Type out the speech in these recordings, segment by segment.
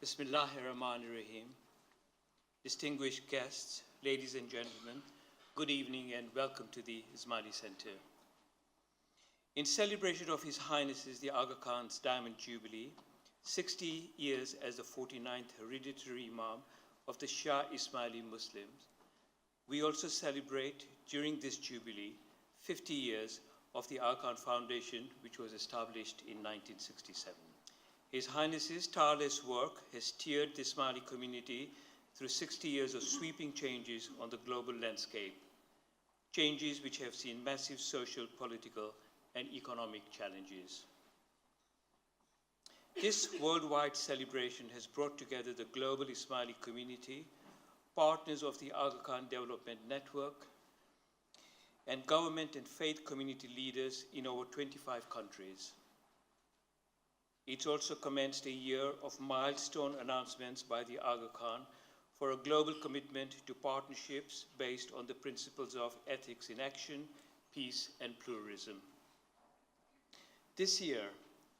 Bismillahirrahmanirrahim. Distinguished guests, ladies and gentlemen, good evening and welcome to the Ismaili Center. In celebration of His Highness's the Aga Khan's Diamond Jubilee, 60 years as the 49th hereditary Imam of the Shah Ismaili Muslims, we also celebrate during this Jubilee 50 years of the Aga Khan Foundation, which was established in 1967. His Highness's tireless work has steered the Ismaili community through 60 years of sweeping changes on the global landscape, changes which have seen massive social, political, and economic challenges. This worldwide celebration has brought together the global Ismaili community, partners of the Aga Khan Development Network, and government and faith community leaders in over 25 countries. It's also commenced a year of milestone announcements by the Aga Khan for a global commitment to partnerships based on the principles of ethics in action, peace, and pluralism. This year,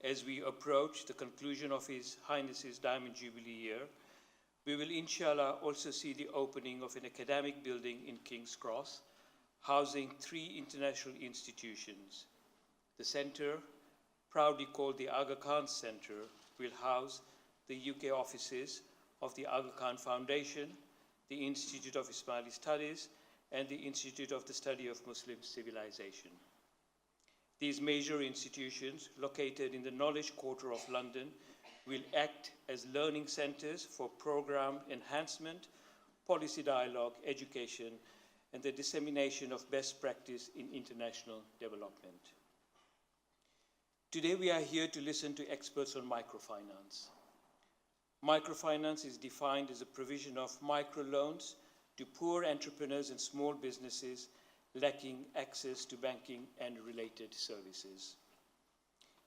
as we approach the conclusion of His Highness's Diamond Jubilee year, we will inshallah also see the opening of an academic building in King's Cross, housing 3 international institutions. The center, proudly called the Aga Khan Center, will house the UK offices of the Aga Khan Foundation, the Institute of Ismaili Studies, and the Institute of the Study of Muslim Civilization. These major institutions, located in the Knowledge Quarter of London, will act as learning centers for program enhancement, policy dialogue, education, and the dissemination of best practice in international development. Today we are here to listen to experts on microfinance. Microfinance is defined as a provision of microloans to poor entrepreneurs and small businesses lacking access to banking and related services.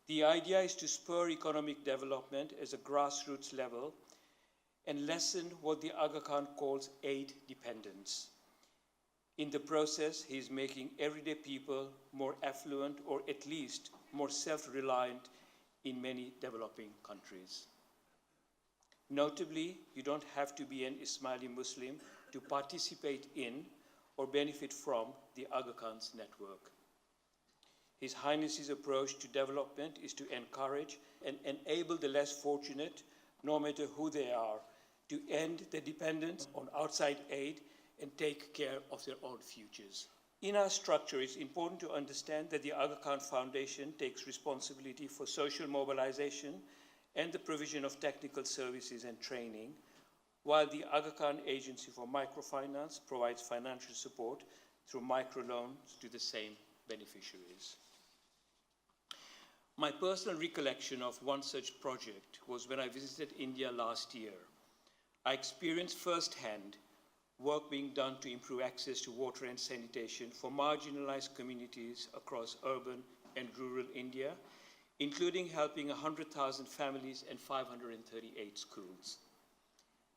The idea is to spur economic development at a grassroots level and lessen what the Aga Khan calls aid dependence. In the process, he is making everyday people more affluent, or at least more self-reliant in many developing countries. Notably, you don't have to be an Ismaili Muslim to participate in or benefit from the Aga Khan's network. His Highness's approach to development is to encourage and enable the less fortunate, no matter who they are, to end their dependence on outside aid and take care of their own futures. In our structure, it's important to understand that the Aga Khan Foundation takes responsibility for social mobilization and the provision of technical services and training, while the Aga Khan Agency for Microfinance provides financial support through microloans to the same beneficiaries. My personal recollection of one such project was when I visited India last year. I experienced firsthand work being done to improve access to water and sanitation for marginalized communities across urban and rural India, including helping 100,000 families and 538 schools.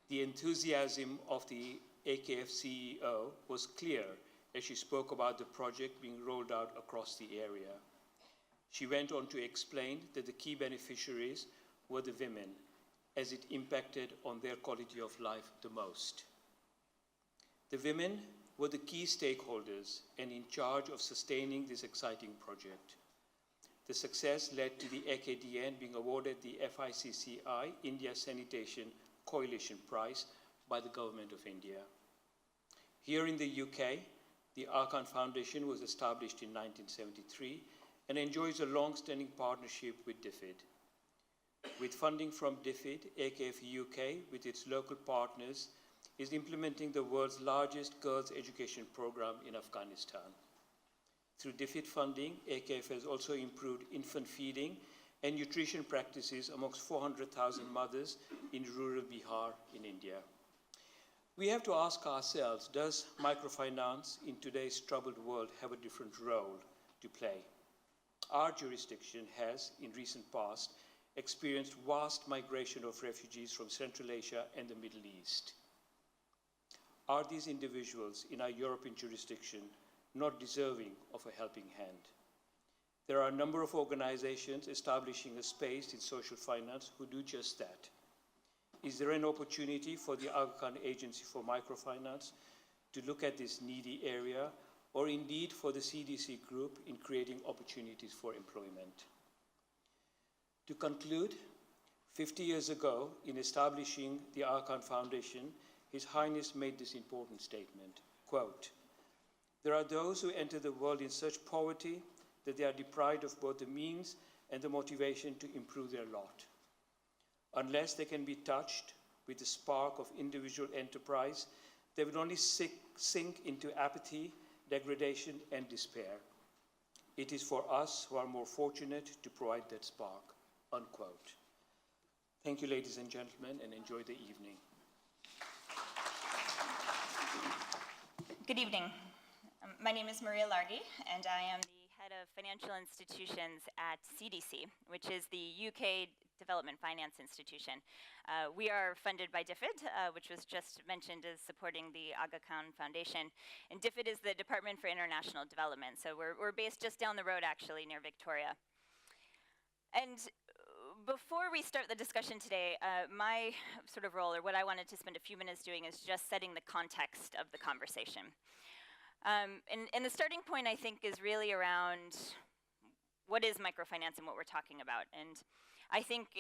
The enthusiasm of the AKF CEO was clear as she spoke about the project being rolled out across the area. She went on to explain that the key beneficiaries were the women, as it impacted on their quality of life the most. The women were the key stakeholders and in charge of sustaining this exciting project. The success led to the AKDN being awarded the FICCI India Sanitation Coalition Prize by the Government of India. Here in the UK, the Aga Khan Foundation was established in 1973 and enjoys a long-standing partnership with DFID. With funding from DFID, AKF UK, with its local partners, is implementing the world's largest girls' education program in Afghanistan. Through DFID funding, AKF has also improved infant feeding and nutrition practices amongst 400,000 mothers in rural Bihar in India. We have to ask ourselves, does microfinance in today's troubled world have a different role to play? Our jurisdiction has, in recent past, experienced vast migration of refugees from Central Asia and the Middle East. Are these individuals in our European jurisdiction not deserving of a helping hand? There are a number of organizations establishing a space in social finance who do just that. Is there an opportunity for the Aga Khan Agency for Microfinance to look at this needy area, or indeed for the CDC group in creating opportunities for employment? To conclude, 50 years ago, in establishing the Aga Khan Foundation, His Highness made this important statement, quote, "There are those who enter the world in such poverty that they are deprived of both the means and the motivation to improve their lot. Unless they can be touched with the spark of individual enterprise, they will only sink into apathy, degradation, and despair. It is for us who are more fortunate to provide that spark," unquote. Thank you, ladies and gentlemen, and enjoy the evening. Good evening. My name is Maria Largey, and I am the head of financial institutions at CDC, which is the UK Development Finance Institution. We are funded by DFID, which was just mentioned as supporting the Aga Khan Foundation. And DFID is the Department for International Development, so we're based just down the road, actually, near Victoria. And before we start the discussion today, my sort of role, or what I wanted to spend a few minutes doing, is just setting the context of the conversation. And the starting point, I think, is really around what is microfinance and what we're talking about. And I think,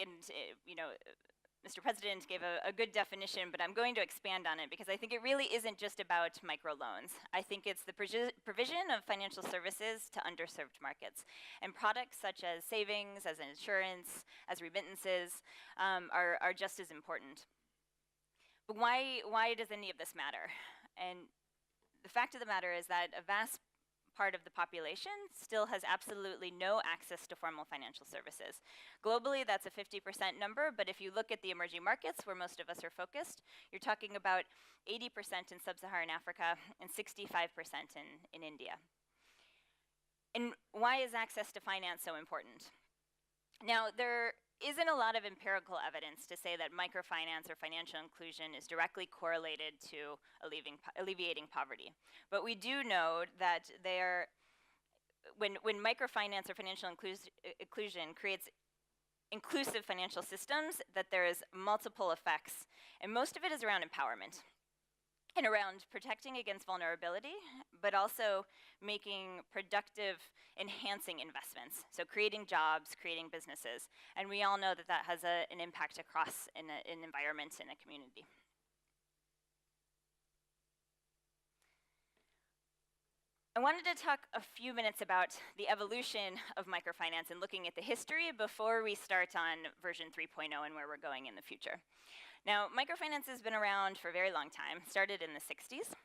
Mr. President gave a good definition, but I'm going to expand on it because I think it really isn't just about microloans. I think it's the provision of financial services to underserved markets. And products such as savings, as insurance, as remittances are just as important. But why does any of this matter? And the fact of the matter is that a vast part of the population still has absolutely no access to formal financial services. Globally, that's a 50% number, but if you look at the emerging markets where most of us are focused, you're talking about 80% in sub-Saharan Africa and 65% in India. And why is access to finance so important? Now, there isn't a lot of empirical evidence to say that microfinance or financial inclusion is directly correlated to alleviating poverty. But we do know that when microfinance or financial inclusion creates inclusive financial systems, that there is multiple effects. And most of it is around empowerment and around protecting against vulnerability, but also making productive, enhancing investments. So creating jobs, creating businesses. And we all know that that has an impact across an environment and a community. I wanted to talk a few minutes about the evolution of microfinance and looking at the history before we start on version 3.0 and where we're going in the future. Now, microfinance has been around for a very long time, started in the 60s,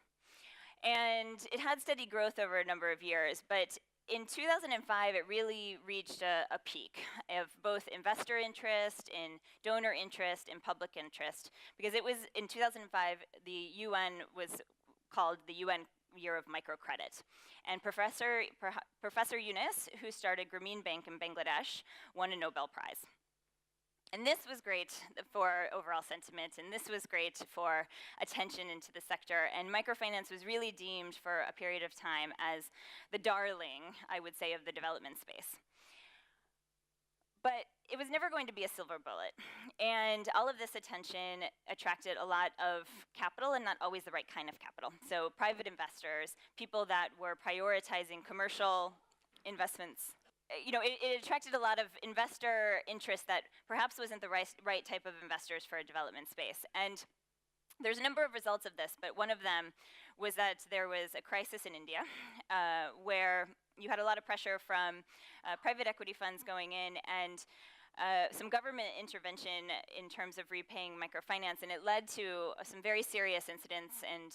and it had steady growth over a number of years, but in 2005, it really reached a peak of both investor interest, in donor interest, and public interest, because it was, in 2005, the UN was called the UN Year of Microcredit. And Professor Yunus, who started Grameen Bank in Bangladesh, won a Nobel Prize. And this was great for overall sentiment, and this was great for attention into the sector. And microfinance was really deemed for a period of time as the darling, I would say, of the development space. But it was never going to be a silver bullet. And all of this attention attracted a lot of capital, and not always the right kind of capital. So private investors, people that were prioritizing commercial investments. It attracted a lot of investor interest that perhaps wasn't the right type of investors for a development space. And there's a number of results of this, but one of them was that there was a crisis in India where you had a lot of pressure from private equity funds going in and some government intervention in terms of repaying microfinance, and it led to some very serious incidents and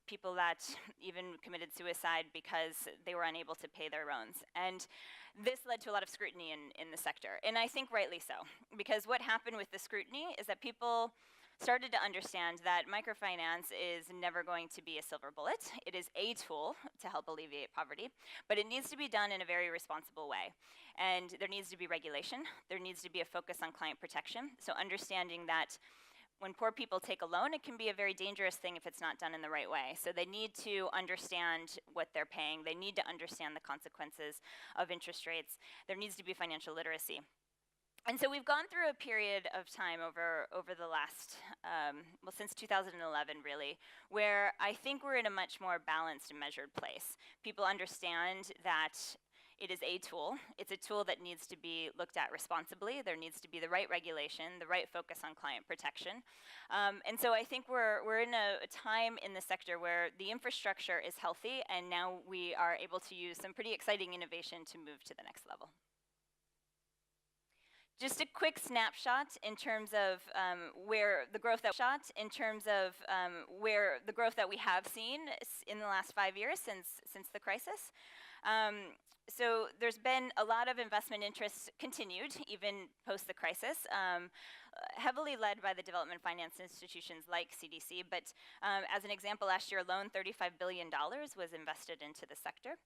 people that even committed suicide because they were unable to pay their loans. And this led to a lot of scrutiny in the sector, and I think rightly so, because what happened with the scrutiny is that people started to understand that microfinance is never going to be a silver bullet. It is a tool to help alleviate poverty, but it needs to be done in a very responsible way. And there needs to be regulation. There needs to be a focus on client protection. So understanding that when poor people take a loan, it can be a very dangerous thing if it's not done in the right way. So they need to understand what they're paying. They need to understand the consequences of interest rates. There needs to be financial literacy. And so we've gone through a period of time over the last, well, since 2011 really, where I think we're in a much more balanced and measured place. People understand that it is a tool. It's a tool that needs to be looked at responsibly. There needs to be the right regulation, the right focus on client protection. And so I think we're in a time in the sector where the infrastructure is healthy, and now we are able to use some pretty exciting innovation to move to the next level. Just a quick snapshot in terms of where the growth that we have seen in the last 5 years since the crisis. So there's been a lot of investment interest continued even post the crisis, heavily led by the development finance institutions like CDC. But as an example, last year alone, $35 billion was invested into the sector.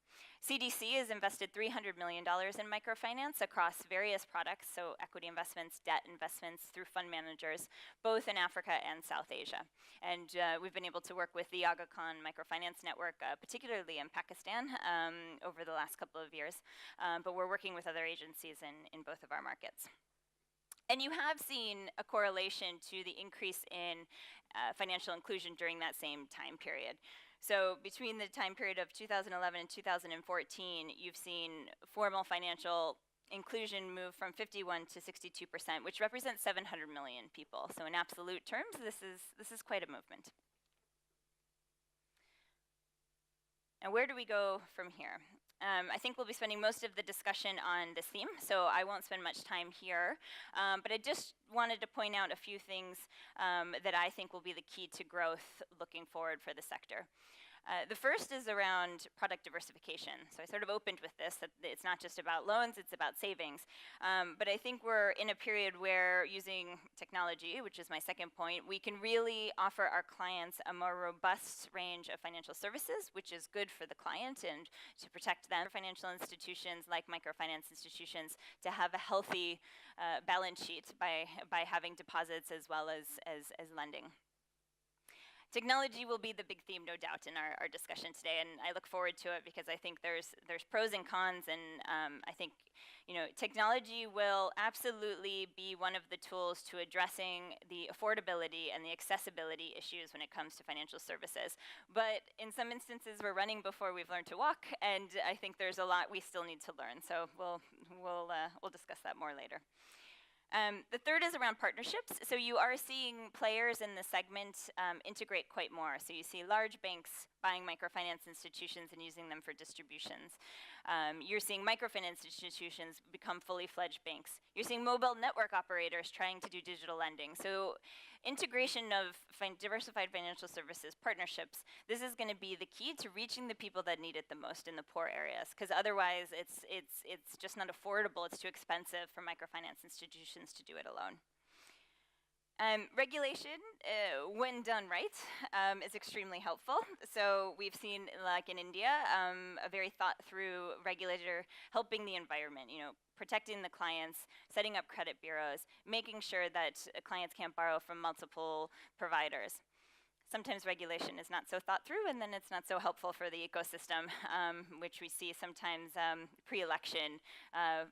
CDC has invested $300 million in microfinance across various products, so equity investments, debt investments through fund managers, both in Africa and South Asia. And we've been able to work with the Aga Khan Microfinance Network, particularly in Pakistan, over the last couple of years. But we're working with other agencies in both of our markets. And you have seen a correlation to the increase in financial inclusion during that same time period. So between the time period of 2011 and 2014, you've seen formal financial inclusion move from 51 to 62%, which represents 700 million people. So in absolute terms, this is quite a movement. And where do we go from here? I think we'll be spending most of the discussion on this theme, so I won't spend much time here. But I just wanted to point out a few things that I think will be the key to growth looking forward for the sector. The first is around product diversification. So I sort of opened with this, that it's not just about loans, it's about savings. But I think we're in a period where using technology, which is my second point, we can really offer our clients a more robust range of financial services, which is good for the client and to protect them. Financial institutions like microfinance institutions to have a healthy balance sheet by having deposits as well as lending. Technology will be the big theme, no doubt, in our discussion today, and I look forward to it because I think there's pros and cons, and I think technology will absolutely be one of the tools to addressing the affordability and the accessibility issues when it comes to financial services. But in some instances, we're running before we've learned to walk, and I think there's a lot we still need to learn. So we'll discuss that more later. The third is around partnerships. So you are seeing players in the segment integrate quite more. So you see large banks buying microfinance institutions and using them for distributions. You're seeing microfinance institutions become fully fledged banks. You're seeing mobile network operators trying to do digital lending. So integration of diversified financial services partnerships, this is going to be the key to reaching the people that need it the most in the poor areas, because otherwise it's just not affordable. It's too expensive for microfinance institutions to do it alone. Regulation, when done right, is extremely helpful. So we've seen, like in India, a very thought-through regulator helping the environment, protecting the clients, setting up credit bureaus, making sure that clients can't borrow from multiple providers. Sometimes regulation is not so thought through, and then it's not so helpful for the ecosystem, which we see sometimes pre-election.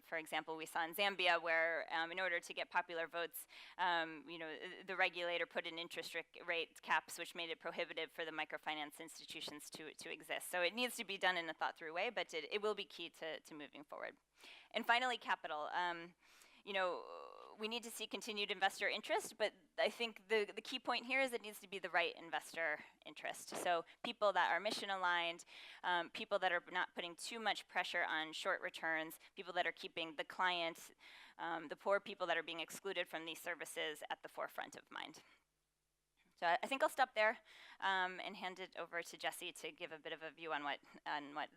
For example, we saw in Zambia where in order to get popular votes, the regulator put in interest rate caps, which made it prohibitive for the microfinance institutions to exist. So it needs to be done in a thought-through way, but it will be key to moving forward. And finally, capital. We need to see continued investor interest, but I think the key point here is it needs to be the right investor interest. So people that are mission aligned, people that are not putting too much pressure on short returns, people that are keeping the client, the poor people that are being excluded from these services at the forefront of mind. So I think I'll stop there and hand it over to Jesse to give a bit of a view on what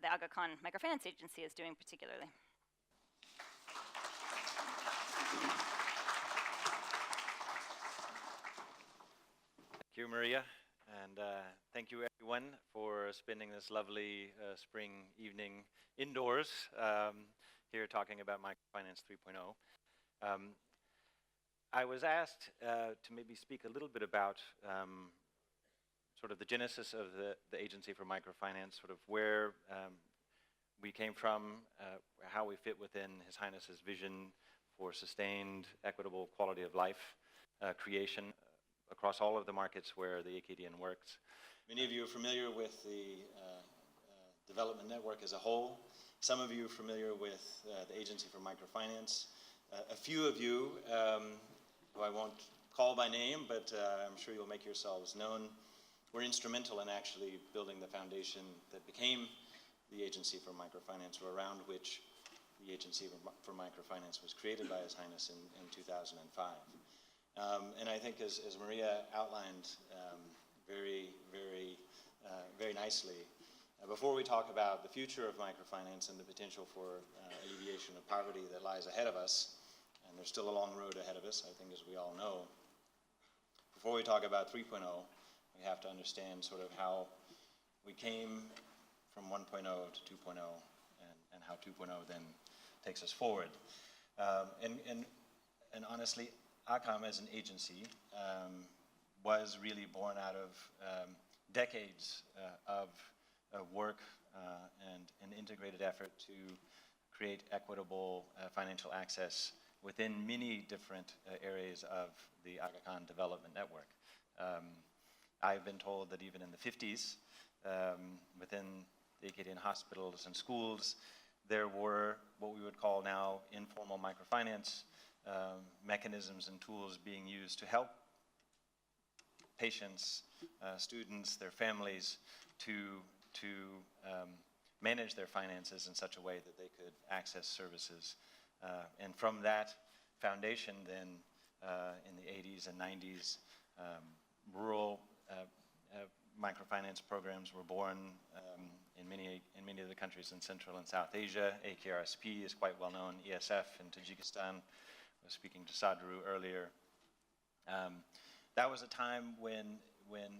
the Aga Khan Microfinance Agency is doing particularly. Thank you, Maria, and thank you everyone for spending this lovely spring evening indoors here talking about Microfinance 3.0. I was asked to maybe speak a little bit about sort of the genesis of the Agency for Microfinance, sort of where we came from, how we fit within His Highness's vision for sustained, equitable quality of life creation across all of the markets where the AKDN works. Many of you are familiar with the development network as a whole. Some of you are familiar with the Agency for Microfinance. A few of you, who I won't call by name, but I'm sure you'll make yourselves known, were instrumental in actually building the foundation that became the Agency for Microfinance, or around which the Agency for Microfinance was created by His Highness in 2005. And I think, as Maria outlined very nicely, before we talk about the future of microfinance and the potential for alleviation of poverty that lies ahead of us, and there's still a long road ahead of us, I think, as we all know, before we talk about 3.0, we have to understand sort of how we came from 1.0 to 2.0 and how 2.0 then takes us forward. And honestly, ACAM as an agency was really born out of decades of work and an integrated effort to create equitable financial access within many different areas of the Aga Khan Development Network. I've been told that even in the 50s, within the AKDN hospitals and schools, there were what we would call now informal microfinance mechanisms and tools being used to help patients, students, their families to manage their finances in such a way that they could access services. And from that foundation then, in the 80s and 90s, rural microfinance programs were born in many of the countries in Central and South Asia. AKRSP is quite well known, ESF in Tajikistan. I was speaking to Sadru earlier. That was a time when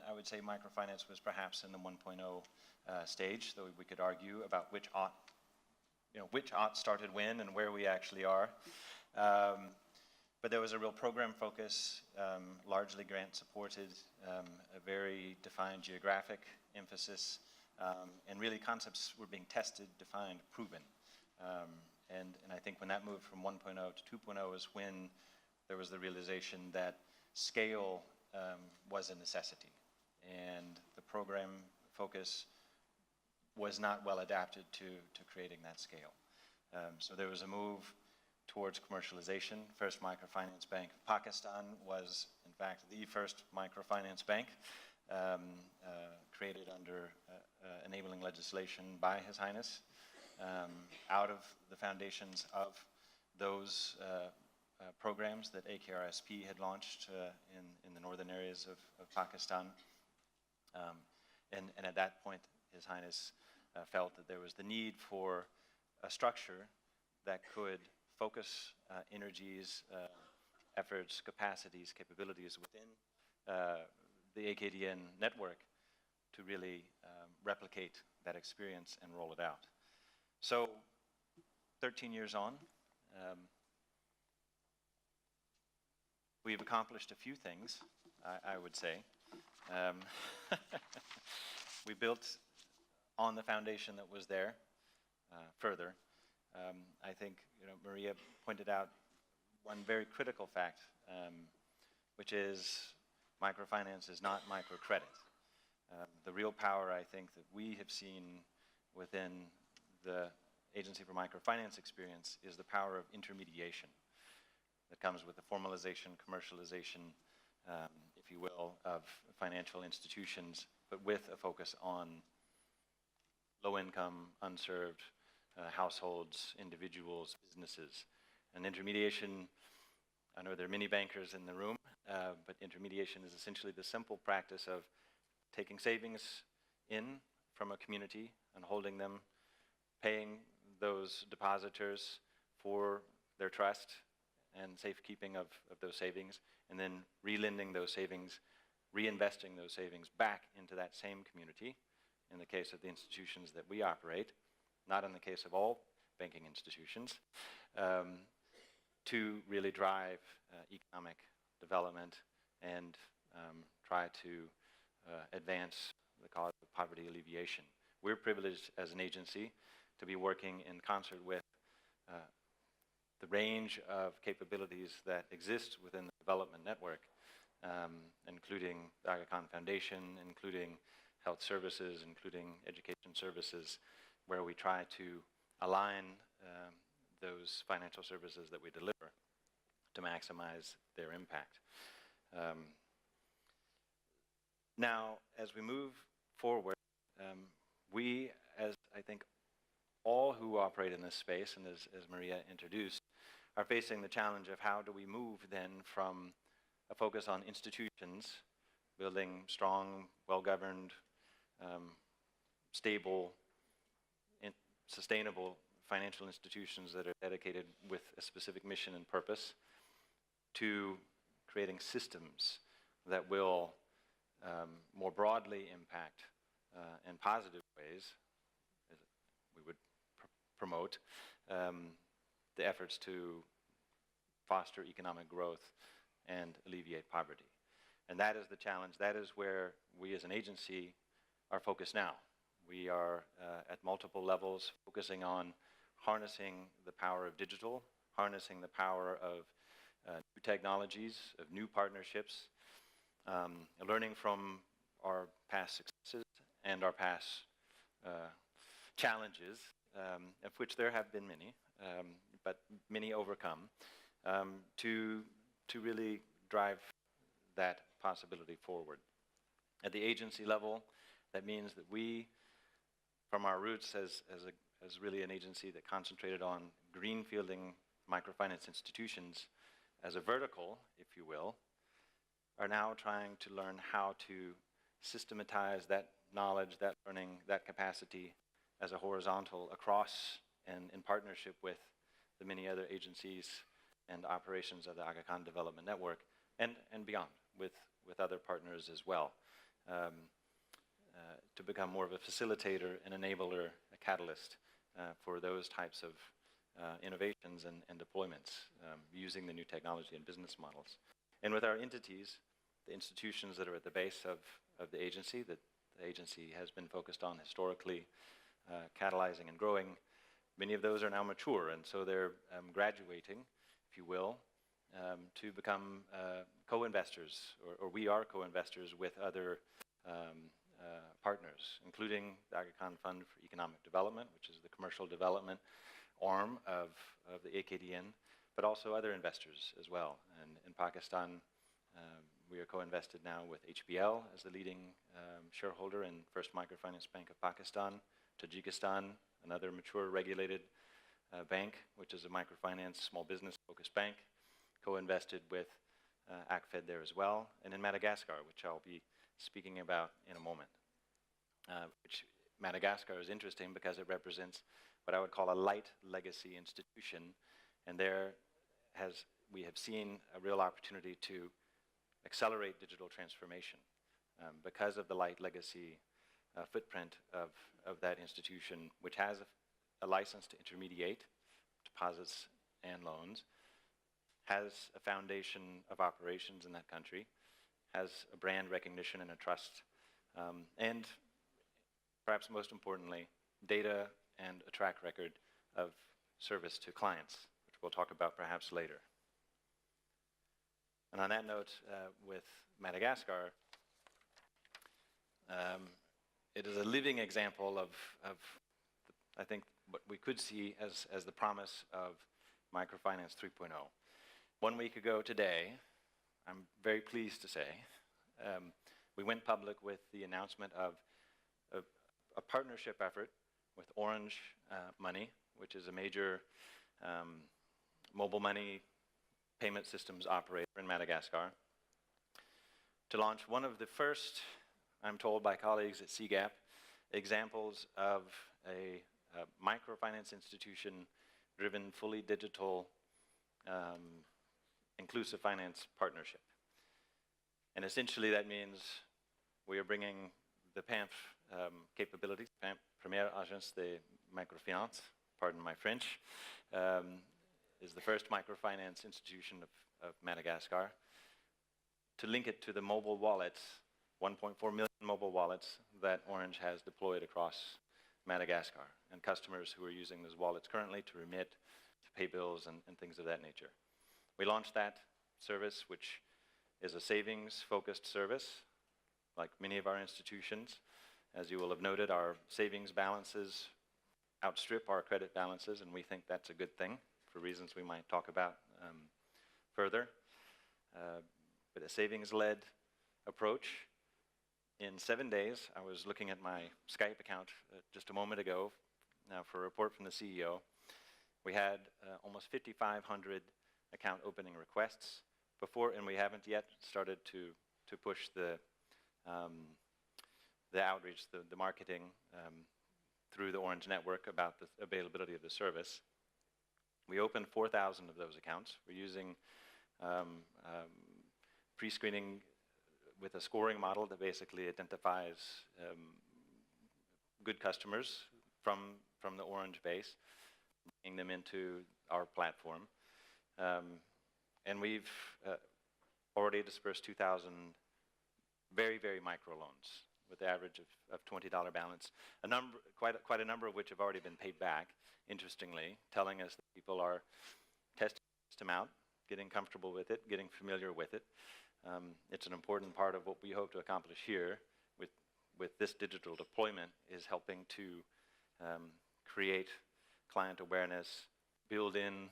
I would say microfinance was perhaps in the 1.0 stage, though we could argue about which aught started when and where we actually are. But there was a real program focus, largely grant supported, a very defined geographic emphasis, and really concepts were being tested, defined, proven. And I think when that moved from 1.0 to 2.0 is when there was the realization that scale was a necessity, and the program focus was not well adapted to creating that scale. So there was a move towards commercialization. First Microfinance Bank of Pakistan was, in fact, the first microfinance bank created under enabling legislation by His Highness. Out of the foundations of those programs that AKRSP had launched in the northern areas of Pakistan. And at that point, His Highness felt that there was the need for a structure that could focus energies, efforts, capacities, capabilities within the AKDN network to really replicate that experience and roll it out. So 13 years on, we've accomplished a few things, I would say. We built on the foundation that was there further. I think Maria pointed out one very critical fact, which is microfinance is not microcredit. The real power, I think, that we have seen within the Agency for Microfinance experience is the power of intermediation that comes with the formalization, commercialization, if you will, of financial institutions, but with a focus on low-income, unserved households, individuals, businesses. And intermediation, I know there are many bankers in the room, but intermediation is essentially the simple practice of taking savings in from a community and holding them, paying those depositors for their trust and safekeeping of those savings, and then relending those savings, reinvesting those savings back into that same community, in the case of the institutions that we operate, not in the case of all banking institutions, to really drive economic development and try to advance the cause of poverty alleviation. We're privileged as an agency to be working in concert with the range of capabilities that exist within the development network, including the Aga Khan Foundation, including health services, including education services, where we try to align those financial services that we deliver to maximize their impact. Now, as we move forward, we, as I think all who operate in this space, and as Maria introduced, are facing the challenge of how do we move then from a focus on institutions, building strong, well-governed, stable, sustainable financial institutions that are dedicated with a specific mission and purpose, to creating systems that will more broadly impact in positive ways, as we would promote, the efforts to foster economic growth and alleviate poverty. And that is the challenge. That is where we as an agency are focused now. We are at multiple levels focusing on harnessing the power of digital, harnessing the power of new technologies, of new partnerships, learning from our past successes and our past challenges, of which there have been many, but many overcome, to really drive that possibility forward. At the agency level, that means that we, from our roots as really an agency that concentrated on greenfielding microfinance institutions as a vertical, if you will, are now trying to learn how to systematize that knowledge, that learning, that capacity as a horizontal across and in partnership with the many other agencies and operations of the Aga Khan Development Network and beyond with other partners as well, to become more of a facilitator, an enabler, a catalyst for those types of innovations and deployments using the new technology and business models. And with our entities, the institutions that are at the base of the agency, that the agency has been focused on historically, catalyzing and growing, many of those are now mature, and so they're graduating, if you will, to become co-investors, or we are co-investors with other partners, including the Aga Khan Fund for Economic Development, which is the commercial development arm of the AKDN, but also other investors as well. And in Pakistan, we are co-invested now with HBL as the leading shareholder in First Microfinance Bank of Pakistan, Tajikistan, another mature regulated bank, which is a microfinance small business focused bank, co-invested with ACFED there as well, and in Madagascar, which I'll be speaking about in a moment. Which Madagascar is interesting because it represents what I would call a light legacy institution, and we have seen a real opportunity to accelerate digital transformation because of the light legacy footprint of that institution, which has a license to intermediate deposits and loans, has a foundation of operations in that country, has a brand recognition and a trust, and perhaps most importantly, data and a track record of service to clients, which we'll talk about perhaps later. And on that note, with Madagascar, it is a living example of I think, what we could see as the promise of Microfinance 3.0. 1 week ago today, I'm very pleased to say, we went public with the announcement of a partnership effort with Orange Money, which is a major mobile money payment systems operator in Madagascar, to launch one of the first, I'm told by colleagues at CGAP, examples of a microfinance institution-driven, fully digital, inclusive finance partnership. And essentially that means we are bringing the PAMF capabilities. PAMF, Première Agence de Microfinance, pardon my French, is the first microfinance institution of Madagascar, to link it to the mobile wallets, 1.4 million mobile wallets that Orange has deployed across Madagascar, and customers who are using those wallets currently to remit, to pay bills and things of that nature. We launched that service, which is a savings-focused service, like many of our institutions. As you will have noted, our savings balances outstrip our credit balances, and we think that's a good thing for reasons we might talk about further. But a savings-led approach. In 7 days, I was looking at my Skype account just a moment ago for a report from the CEO. We had almost 5,500 account opening requests before, and we haven't yet started to push the outreach, the marketing through the Orange network about the availability of the service. We opened 4,000 of those accounts. We're using pre-screening with a scoring model that basically identifies good customers from the Orange base, bringing them into our platform. And we've already dispersed 2,000 very, very micro loans with the average of $20 balance, quite a number of which have already been paid back, interestingly, telling us that people are testing the system out, getting comfortable with it, getting familiar with it. It's an important part of what we hope to accomplish here with this digital deployment, is helping to create client awareness, build in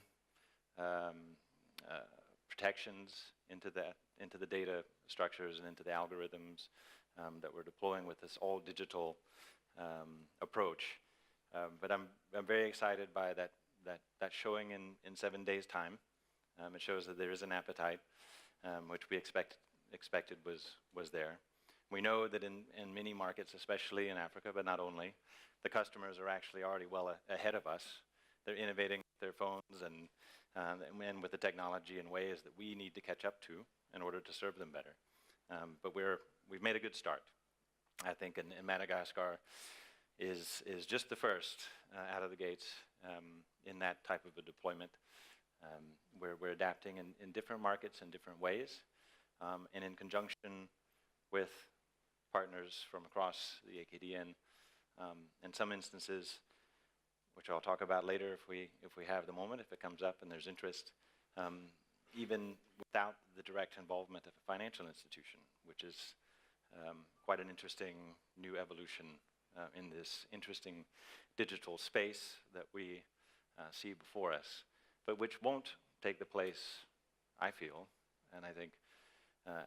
protections into the data structures and into the algorithms that we're deploying with this all digital approach. But I'm very excited by that showing in 7 days' time. It shows that there is an appetite, which we expected was there. We know that in many markets, especially in Africa, but not only, the customers are actually already well ahead of us. They're innovating with their phones and with the technology in ways that we need to catch up to in order to serve them better. But we've made a good start. I think in Madagascar is just the first out of the gates in that type of a deployment. We're adapting in different markets in different ways, and in conjunction with partners from across the AKDN. In some instances, which I'll talk about later if we have the moment, if it comes up and there's interest, even without the direct involvement of a financial institution, which is quite an interesting new evolution in this interesting digital space that we see before us, but which won't take the place, I feel, and I think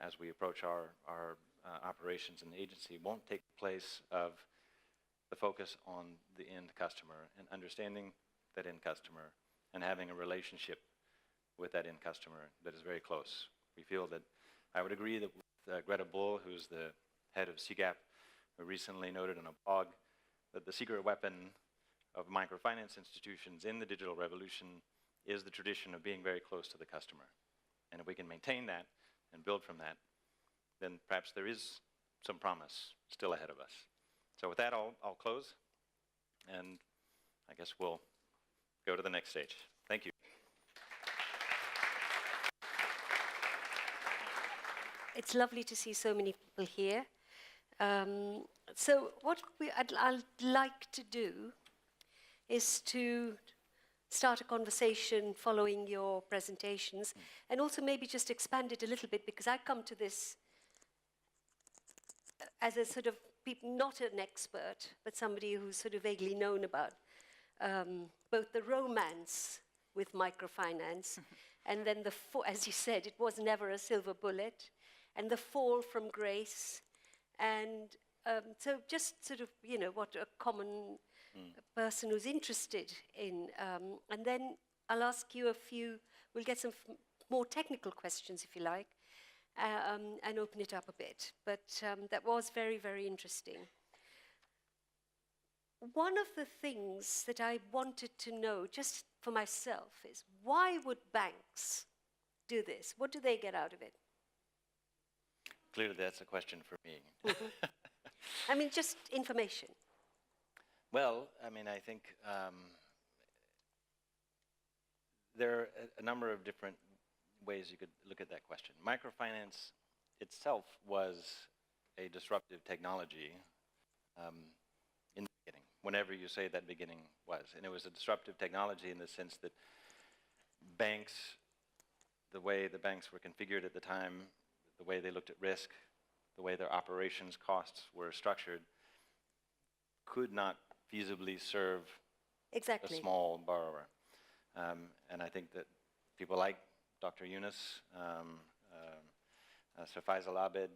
as we approach our operations in the agency, won't take the place of the focus on the end customer and understanding that end customer and having a relationship with that end customer that is very close. We feel that, I would agree that with Greta Bull, who's the head of CGAP, who recently noted in a blog that the secret weapon of microfinance institutions in the digital revolution is the tradition of being very close to the customer. And if we can maintain that and build from that, then perhaps there is some promise still ahead of us. So with that, I'll close, and I guess we'll go to the next stage. Thank you. It's lovely to see so many people here. So what I'd like to do is to start a conversation following your presentations, and also maybe just expand it a little bit, because I come to this as a sort of not an expert, but somebody who's sort of vaguely known about both the romance with microfinance and then as you said, it was never a silver bullet, and the fall from grace. And so just sort of, what a common person who's interested in. And then I'll ask you we'll get some more technical questions, if you like, and open it up a bit. But that was very, very interesting. One of the things that I wanted to know, just for myself, is why would banks do this? What do they get out of it? Clearly, that's a question for me. I mean, just information. Well, I mean, I think there are a number of different ways you could look at that question. Microfinance itself was a disruptive technology in the beginning, whenever you say that beginning was. And it was a disruptive technology in the sense that banks, the way the banks were configured at the time, the way they looked at risk, the way their operations costs were structured, could not feasibly serve Exactly. a small borrower. And I think that people like Dr. Yunus, Sir Faisal Abid,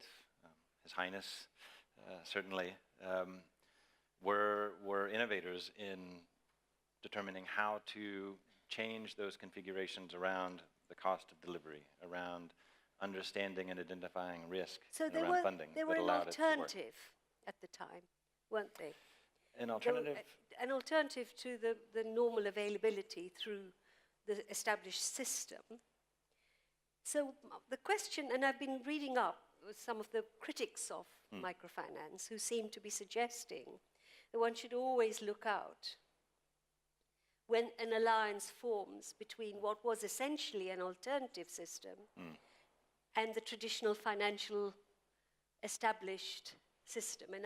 His Highness, certainly, were innovators in determining how to change those configurations around the cost of delivery, around understanding and identifying risk, So and they around were, funding they that were an allowed it to work. alternative at the time, weren't they? An They were alternative, an alternative to the normal availability through the established system. So the question, and I've been reading up with some of the critics of microfinance who seem to be suggesting that one should always look out when an alliance forms between what was essentially an alternative system and the traditional financial established system. And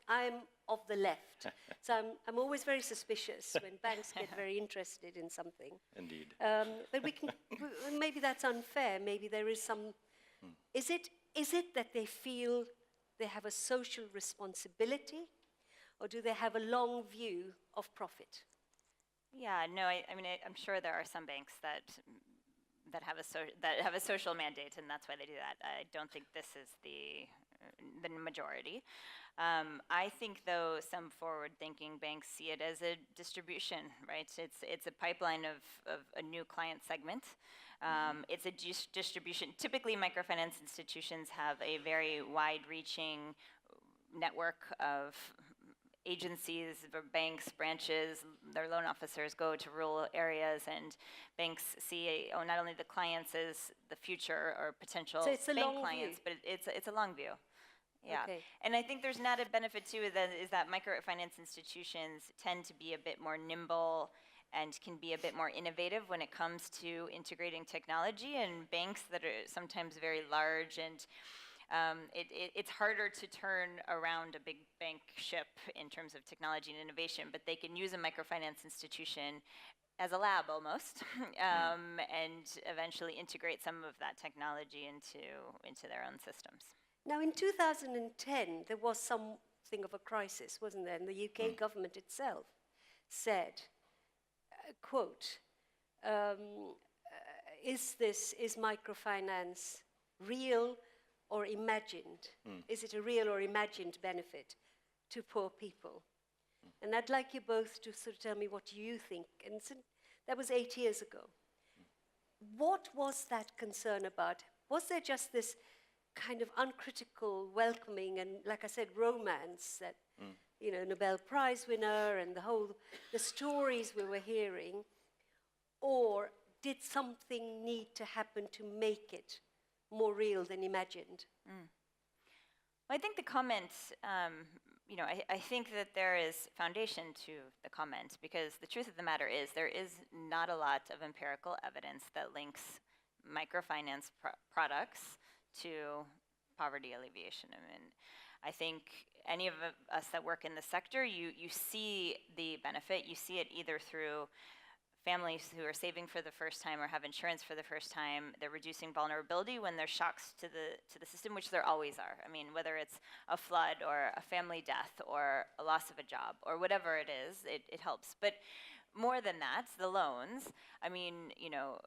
I'm of the left, so I'm always very suspicious when banks get very interested in something. indeed. But maybe that's unfair. Maybe there is some. Is it that they feel they have a social responsibility, or do they have a long view of profit? Yeah, no, I mean, I'm sure there are some banks that have a social mandate, and that's why they do that. I don't think this is the majority. I think, though, some forward-thinking banks see it as a distribution, right? It's a pipeline of a new client segment. It's a distribution. Typically, microfinance institutions have a very wide-reaching network of agencies, banks, branches. Their loan officers go to rural areas, and banks see not only the clients as the future or potential So it's a bank long clients, view. but it's a long view. Yeah, Okay. and I think there's an added benefit too is that microfinance institutions tend to be a bit more nimble and can be a bit more innovative when it comes to integrating technology, and banks that are sometimes very large, and it's harder to turn around a big bank ship in terms of technology and innovation, but they can use a microfinance institution as a lab almost, and eventually integrate some of that technology into their own systems. Now, in 2010, there was something of a crisis, wasn't there? And the UK government itself said, quote, is microfinance real or imagined? Is it a real or imagined benefit to poor people? And I'd like you both to sort of tell me what you think. And so that was 8 years ago. What was that concern about? Was there just this kind of uncritical welcoming and, like I said, romance that, you know, Nobel Prize winner and the stories we were hearing? Or did something need to happen to make it more real than imagined? Well, I think the comment, you know, I think that there is foundation to the comment, because the truth of the matter is there is not a lot of empirical evidence that links microfinance products to poverty alleviation. I mean, I think any of us that work in the sector, you see the benefit. You see it either through families who are saving for the first time or have insurance for the first time. They're reducing vulnerability when there's shocks to the system, which there always are. I mean, whether it's a flood or a family death or a loss of a job or whatever it is, it helps. But more than that, the loans, I mean, you know,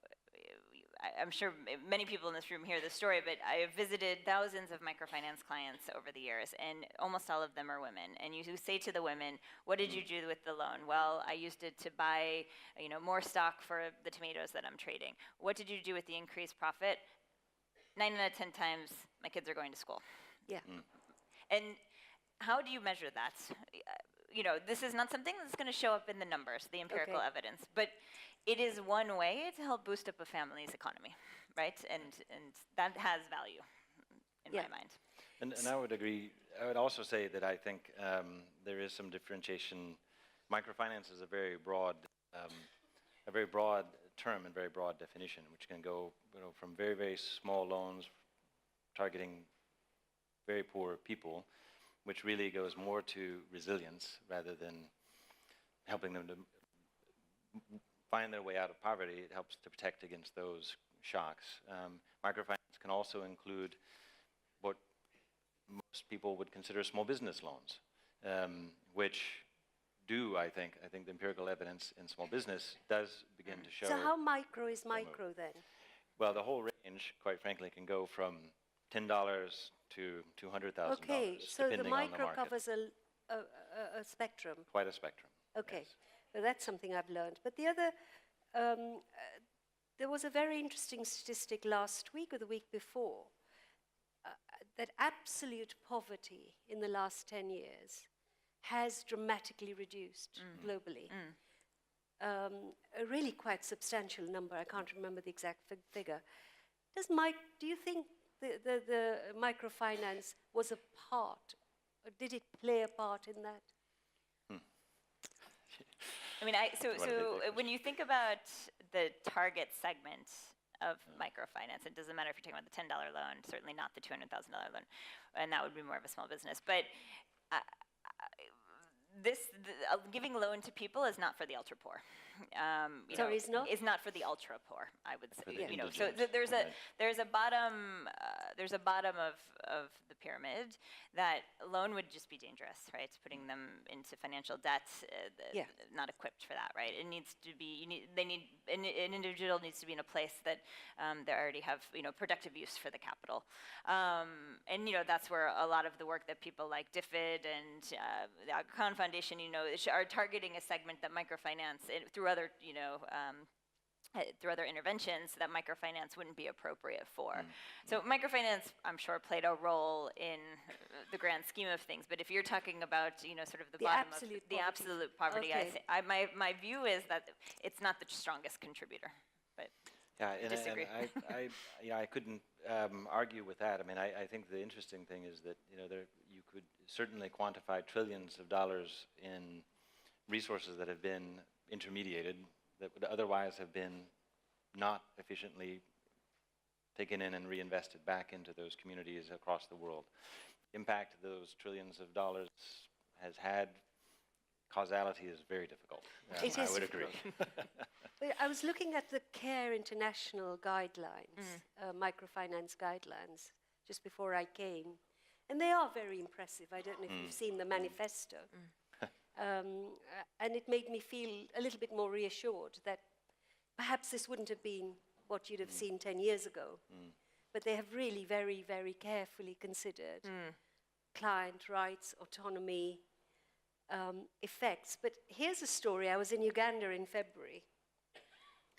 I'm sure many people in this room hear this story, but I have visited thousands of microfinance clients over the years, and almost all of them are women. And you say to the women, what did you do with the loan? Well, I used it to buy, you know, more stock for the tomatoes that I'm trading. What did you do with the increased profit? 9 out of 10 times, my kids are going to school. Yeah. And how do you measure that? You know, this is not something that's going to show up in the numbers, the empirical evidence, but it is one way to help boost up a family's economy, right? And that has value in my mind. And I would agree. I would also say that I think there is some differentiation. Microfinance is a very broad term and very broad definition, which can go, you know, from very, very small loans targeting very poor people, which really goes more to resilience rather than helping them to find their way out of poverty, it helps to protect against those shocks. Microfinance can also include what most people would consider small business loans, which do, I think the empirical evidence in small business does begin to show. So how micro is micro then? Well, the whole range, quite frankly, can go from $10 to $200,000. Okay, so the depending on the micro market. covers a spectrum. Quite a spectrum. Okay, yes. well, that's something I've learned. But the other, there was a very interesting statistic last week or the week before, that absolute poverty in the last 10 years has dramatically reduced globally. A really quite substantial number. I can't remember the exact figure. Do you think the microfinance was a part, or did it play a part in that? I mean, so when you think about the target segment of microfinance, it doesn't matter if you're talking about the $10 loan, certainly not the $200,000 loan, and that would be more of a small business. But giving loan to people is not for the ultra poor. Sorry, it's not? Is not for the ultra poor, I would say. the You know, so indigent, there's a bottom of the pyramid that loan would just be dangerous, right? Putting them into financial debt, not equipped for that, right? It needs to be. An individual needs to be in a place that they already have productive use for the capital, and that's where a lot of the work that people like DFID and the Aga Khan Foundation, are targeting a segment that microfinance through other interventions that microfinance wouldn't be appropriate for. So microfinance, I'm sure, played a role in the grand scheme of things. But if you're talking about, sort of the bottom of the absolute poverty, Okay. my view is that it's not the strongest contributor. But Yeah, disagree. And I couldn't argue with that. I mean, I think the interesting thing is that you could certainly quantify trillions of dollars in resources that have been intermediated that would otherwise have been not efficiently taken in and reinvested back into those communities across the world. Impact those trillions of dollars has had, causality is very difficult. It I is would agree. Well, I was looking at the CARE International guidelines, microfinance guidelines, just before I came. And they are very impressive. I don't know if you've seen the manifesto. And it made me feel a little bit more reassured that perhaps this wouldn't have been what you'd have seen 10 years ago. But they have really very, very carefully considered client rights, autonomy, effects. But here's a story. I was in Uganda in February.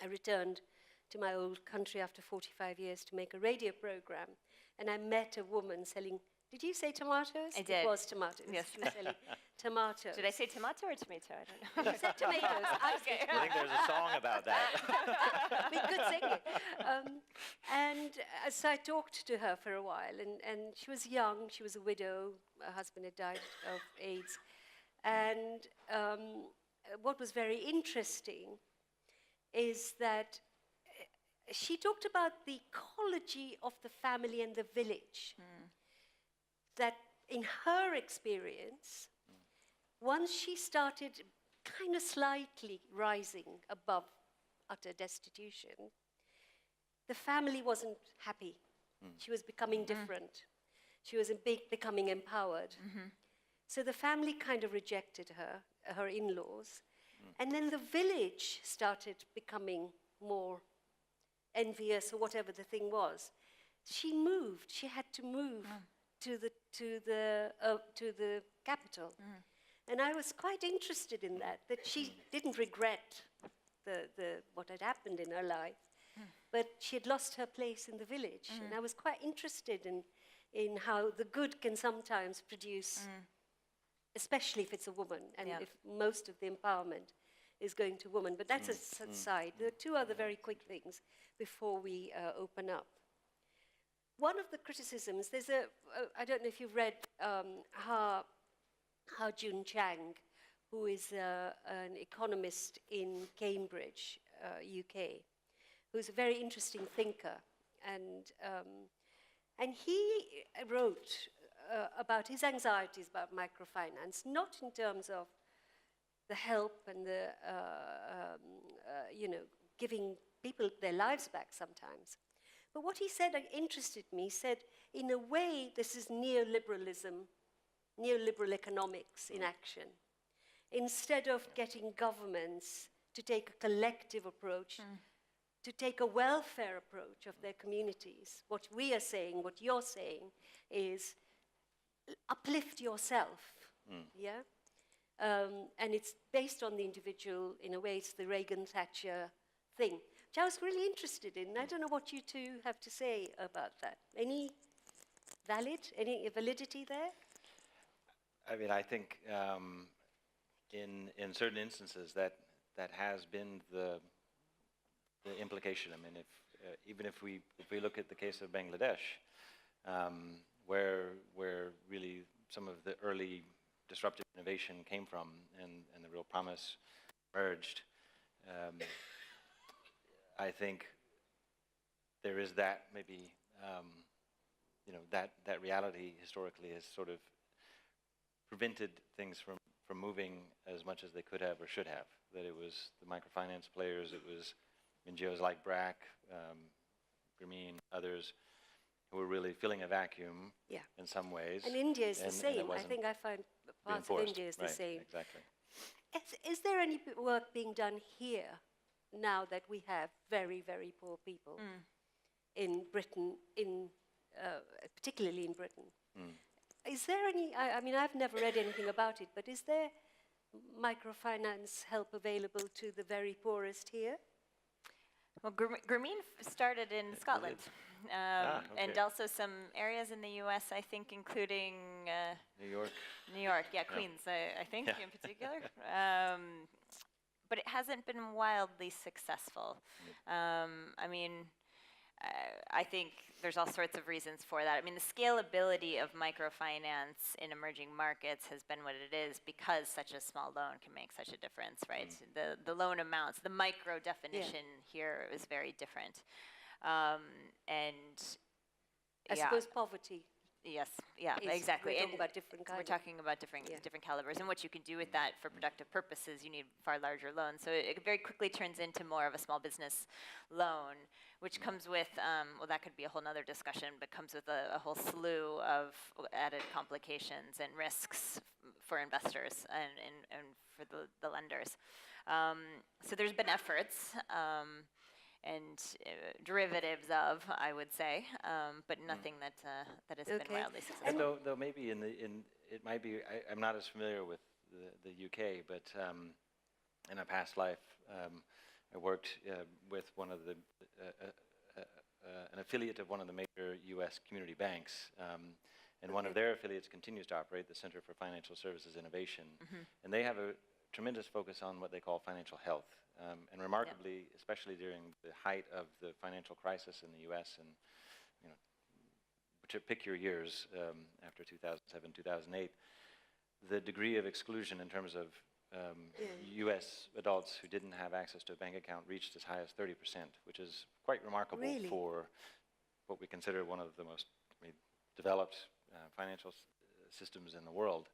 I returned to my old country after 45 years to make a radio program. And I met a woman selling, did you say tomatoes? I did. It was tomatoes. Yes. She was selling tomatoes. did I say tomato or tomato? I don't know. You said tomatoes. I said I think there's a song about that. we could sing it. And so I talked to her for a while, and she was young, she was a widow, her husband had died of AIDS. And what was very interesting is that she talked about the ecology of the family and the village. That in her experience, once she started kind of slightly rising above utter destitution, the family wasn't happy. She was becoming different. She was becoming empowered. So the family kind of rejected her in-laws. And then the village started becoming more envious or whatever the thing was. She moved. She had to move to the capital. And I was quite interested in that she didn't regret what had happened in her life, but she had lost her place in the village. And I was quite interested in how the good can sometimes produce, especially if it's a woman, and if most of the empowerment is going to women. But that's a side. There are two other very quick things before we open up. One of the criticisms, I don't know if you've read Ha Jun Chang, who is an economist in Cambridge, UK, who's a very interesting thinker. And he wrote about his anxieties about microfinance, not in terms of the help and the, giving people their lives back sometimes. But what he said interested me. He said, in a way, this is neoliberalism, neoliberal economics in action. Instead of getting governments to take a collective approach, to take a welfare approach of their communities, what we are saying, what you're saying, is uplift yourself, yeah? And it's based on the individual. In a way, it's the Reagan-Thatcher thing, which I was really interested in. I don't know what you two have to say about that. Any validity there? I mean, I think in certain instances that has been the implication. I mean, even if we look at the case of Bangladesh, where really some of the early disruptive innovation came from and the real promise emerged, I think there is that maybe that reality historically has sort of prevented things from moving as much as they could have or should have. That it was the microfinance players, it was NGOs like BRAC, Grameen, others, who were really filling a vacuum in some ways. And India is the same. I think I find parts of India is the same. Exactly. Is there any work being done here now that we have very, very poor people in Britain, particularly in Britain? Is there any, I mean, I've never read anything about it, but is there microfinance help available to the very poorest here? Well, Grameen started in Scotland, and also some areas in the U.S., I think, including New York. New York, Queens, I think, in particular. But it hasn't been wildly successful. I mean, I think there's all sorts of reasons for that. I mean, the scalability of microfinance in emerging markets has been what it is because such a small loan can make such a difference, right? The loan amounts, the micro definition here is very different. And I suppose poverty. Yes, exactly. We're talking about different kinds. We're talking about different calibers, and what you can do with that for productive purposes, you need far larger loans. So it very quickly turns into more of a small business loan, which comes with, well, that could be a whole nother discussion, but comes with a whole slew of added complications and risks for investors and for the lenders. So there's been efforts. And derivatives of, I would say, but nothing that has been wildly successful. Though maybe it might be. I'm not as familiar with the UK, but in a past life, I worked with one of an affiliate of one of the major U.S. community banks, and one of their affiliates continues to operate the Center for Financial Services Innovation, and they have a tremendous focus on what they call financial health. And remarkably, especially during the height of the financial crisis in the U.S. and, pick your years after 2007, 2008, the degree of exclusion in terms of U.S. adults who didn't have access to a bank account reached as high as 30%, which is quite remarkable for what we consider one of the most developed financial systems in the world.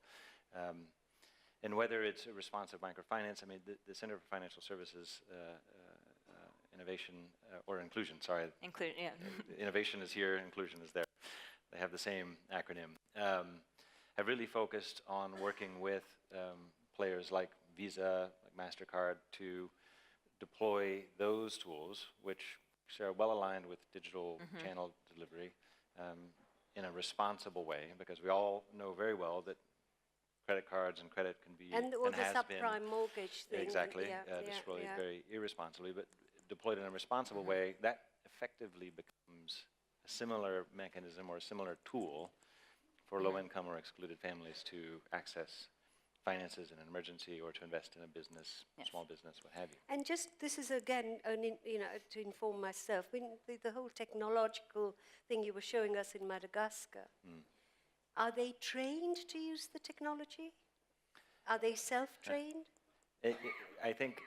And whether it's a response of microfinance, I mean, the Center for Financial Services Innovation, or Inclusion, sorry. Innovation is here, inclusion is there. They have the same acronym. Have really focused on working with players like Visa, like MasterCard, to deploy those tools, which are well aligned with digital channel delivery in a responsible way, because we all know very well that credit cards and credit can be and the subprime mortgage thing. Exactly, destroyed very irresponsibly, but deployed in a responsible way, that effectively becomes a similar mechanism or a similar tool for low-income or excluded families to access finances in an emergency or to invest in a business, small business, what have you. And just, this is again, to inform myself, the whole technological thing you were showing us in Madagascar, are they trained to use the technology? Are they self-trained? I think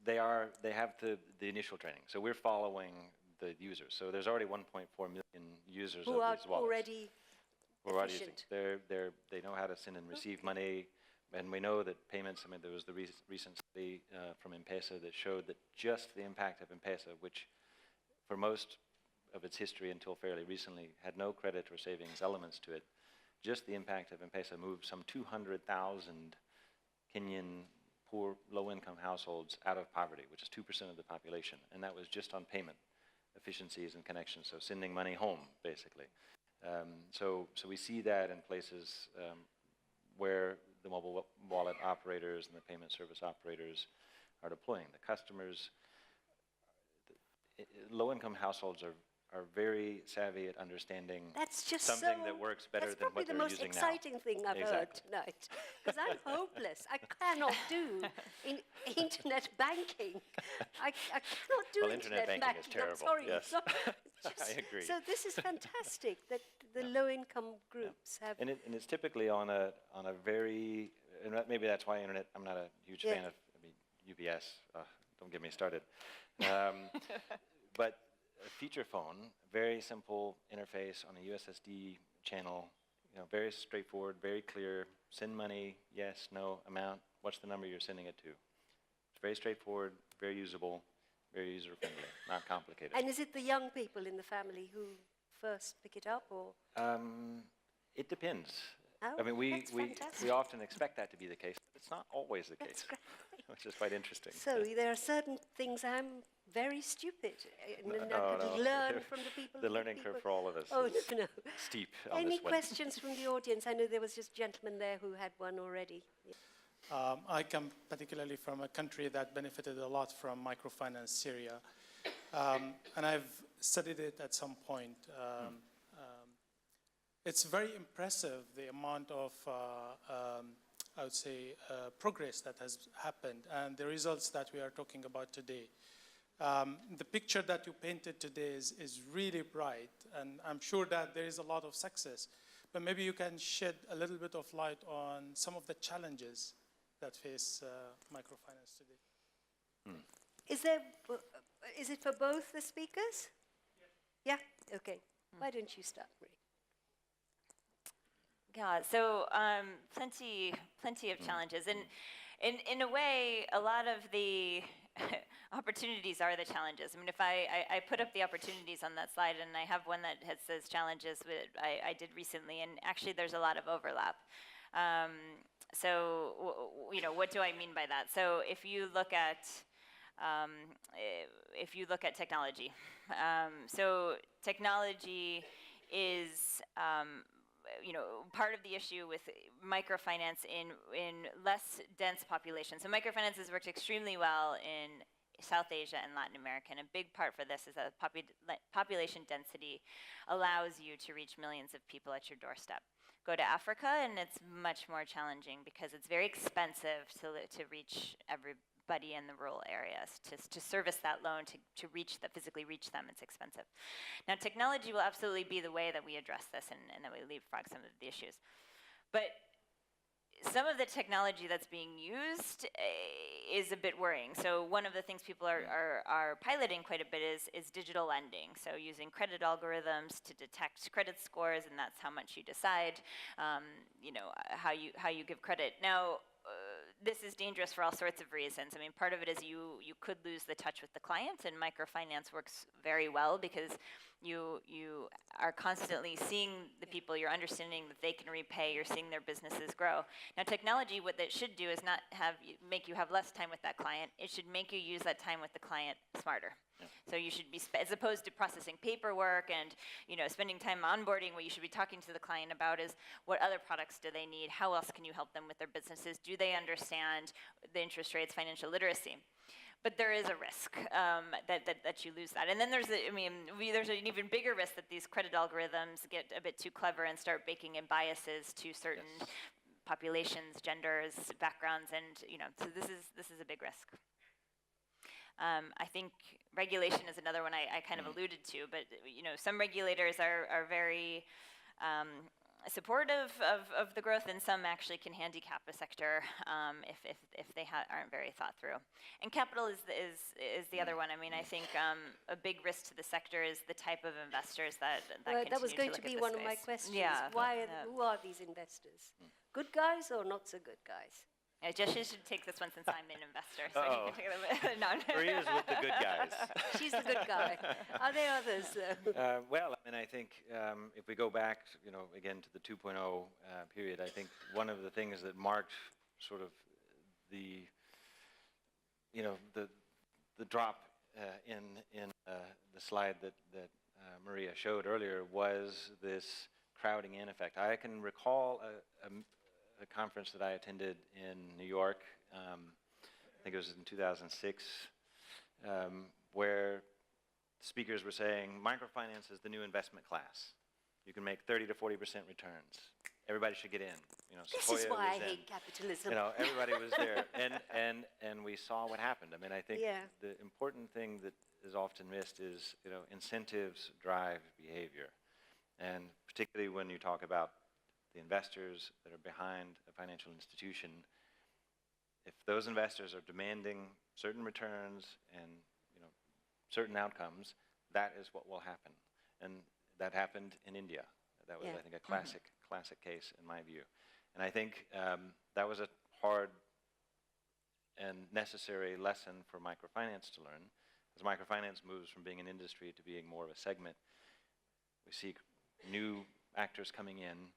they have the initial training. So we're following the users. So there's already 1.4 million users who of these wallets. Already efficient. They know how to send and receive money, And we know that payments, I mean, there was the recent study from M-Pesa that showed that just the impact of M-Pesa, which for most of its history until fairly recently had no credit or savings elements to it, just the impact of M-Pesa moved some 200,000 Kenyan poor, low-income households out of poverty, which is 2% of the population, and that was just on payment efficiencies and connections, so sending money home, basically. So we see that in places where the mobile wallet operators and the payment service operators are deploying. The customers, low-income households are very savvy at understanding That's just something so, that works better that's than what they're probably using the most now. exciting thing I've heard Exactly. tonight, because I'm hopeless. I cannot do internet banking. I cannot do Well, internet banking is terrible, I'm sorry. yes. Just- I agree. So this is fantastic that the low-income groups have. And it's typically on a very, and maybe that's why internet, I'm not a huge fan of, I mean, UPS, don't get me started. But a feature phone, very simple interface on a USSD channel, you know, very straightforward, very clear, send money, yes, no, amount, what's the number you're sending it to? It's very straightforward, very usable, very user-friendly, not complicated. And is it the young people in the family who first pick it up, or? It depends. Oh, I mean, we fantastic. often expect that to be the case, but it's not always the That's case, great. which is quite interesting. So there are certain things I'm very stupid, and I could learn from the people. The learning curve for all of us Oh, is no. steep on Any this one. questions from the audience? I know there was just a gentleman there who had one already. I come particularly from a country that benefited a lot from microfinance, Syria. And I've studied it at some point. It's very impressive, the amount of, I would say, progress that has happened and the results that we are talking about today. The picture that you painted today is really bright, and I'm sure that there is a lot of success. But maybe you can shed a little bit of light on some of the challenges that face microfinance today. Is it for both the speakers? Yeah? Okay. Why don't you start, Marie? Yeah, so plenty of challenges, and in a way, a lot of the opportunities are the challenges. I mean, if I put up the opportunities on that slide, and I have one that says challenges, I did recently, and actually there's a lot of overlap. So, you know, what do I mean by that? So if you look at technology, so technology is you know, part of the issue with microfinance in less dense populations. So microfinance has worked extremely well in South Asia and Latin America, and a big part for this is that population density allows you to reach millions of people at your doorstep. Go to Africa, and it's much more challenging because it's very expensive to reach everybody in the rural areas. To service that loan, to physically reach them, it's expensive. Now, technology will absolutely be the way that we address this and that we leapfrog some of the issues. But some of the technology that's being used is a bit worrying. So one of the things people are piloting quite a bit is digital lending. So using credit algorithms to detect credit scores, and that's how much you decide, you know, how you give credit. Now, this is dangerous for all sorts of reasons. I mean, part of it is you could lose the touch with the client, and microfinance works very well because you are constantly seeing the people, you're understanding that they can repay, you're seeing their businesses grow. Now, technology, what that should do is not make you have less time with that client. It should make you use that time with the client smarter. Yeah. So you should be, as opposed to processing paperwork and, you know, spending time onboarding, what you should be talking to the client about is what other products do they need, how else can you help them with their businesses, do they understand the interest rates, financial literacy. But there is a risk that you lose that. And then there's an even bigger risk that these credit algorithms get a bit too clever and start baking in biases to certain populations, genders, backgrounds, and, you know, so this is a big risk. I think regulation is another one I kind of alluded to, but, you know, some regulators are very supportive of the growth, and some actually can handicap a sector if they aren't very thought through. And capital is the other one. I mean, I think a big risk to the sector is the type of investors that Well, continue that was going look to at be this one of my space. questions. Yeah. Who are these investors? Good guys or not so good guys? Yeah, Jesse should take this one since I'm an investor, so you can take it. No. Maria's with the good guys. She's the good guy. Are there others, though? Well, I mean, I think if we go back, again to the 2.0 period, I think one of the things that marked sort of the drop in the slide that Maria showed earlier was this crowding in effect. I can recall a conference that I attended in New York, I think it was in 2006, where speakers were saying microfinance is the new investment class. You can make 30 to 40% returns. Everybody should get in. This is why I was in. hate capitalism. Everybody was there, and we saw what happened. I mean, I think the important thing that is often missed is incentives drive behavior, and particularly when you talk about the investors that are behind a financial institution, if those investors are demanding certain returns and certain outcomes, that is what will happen. And that happened in India. That was, I think, a classic case in my view. And I think that was a hard and necessary lesson for microfinance to learn. As microfinance moves from being an industry to being more of a segment, we see new actors coming in,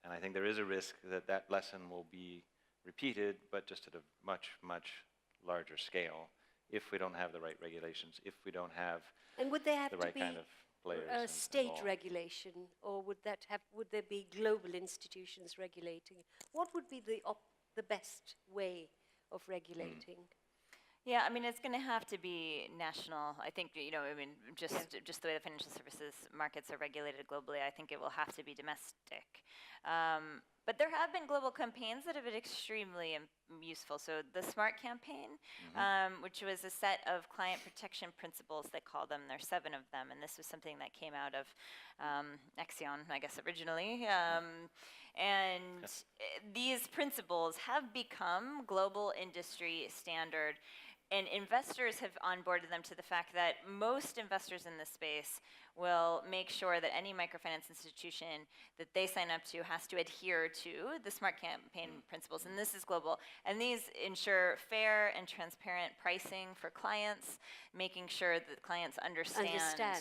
and I think there is a risk that that lesson will be repeated, but just at a much, much larger scale if we don't have the right regulations, if we don't have And would there have the to right be kind of players. a state involved. regulation, or would there be global institutions regulating? What would be the best way of regulating? Yeah, I mean, it's going to have to be national. I think, just the way the financial services markets are regulated globally, I think it will have to be domestic. But there have been global campaigns that have been extremely useful. So the SMART campaign, which was a set of client protection principles, they call them. There are 7 of them, and this was something that came out of Exxon, I guess, originally. And these principles have become global industry standard. And investors have onboarded them to the fact that most investors in this space will make sure that any microfinance institution that they sign up to has to adhere to the SMART campaign principles, and this is global. And these ensure fair and transparent pricing for clients, making sure that clients understand.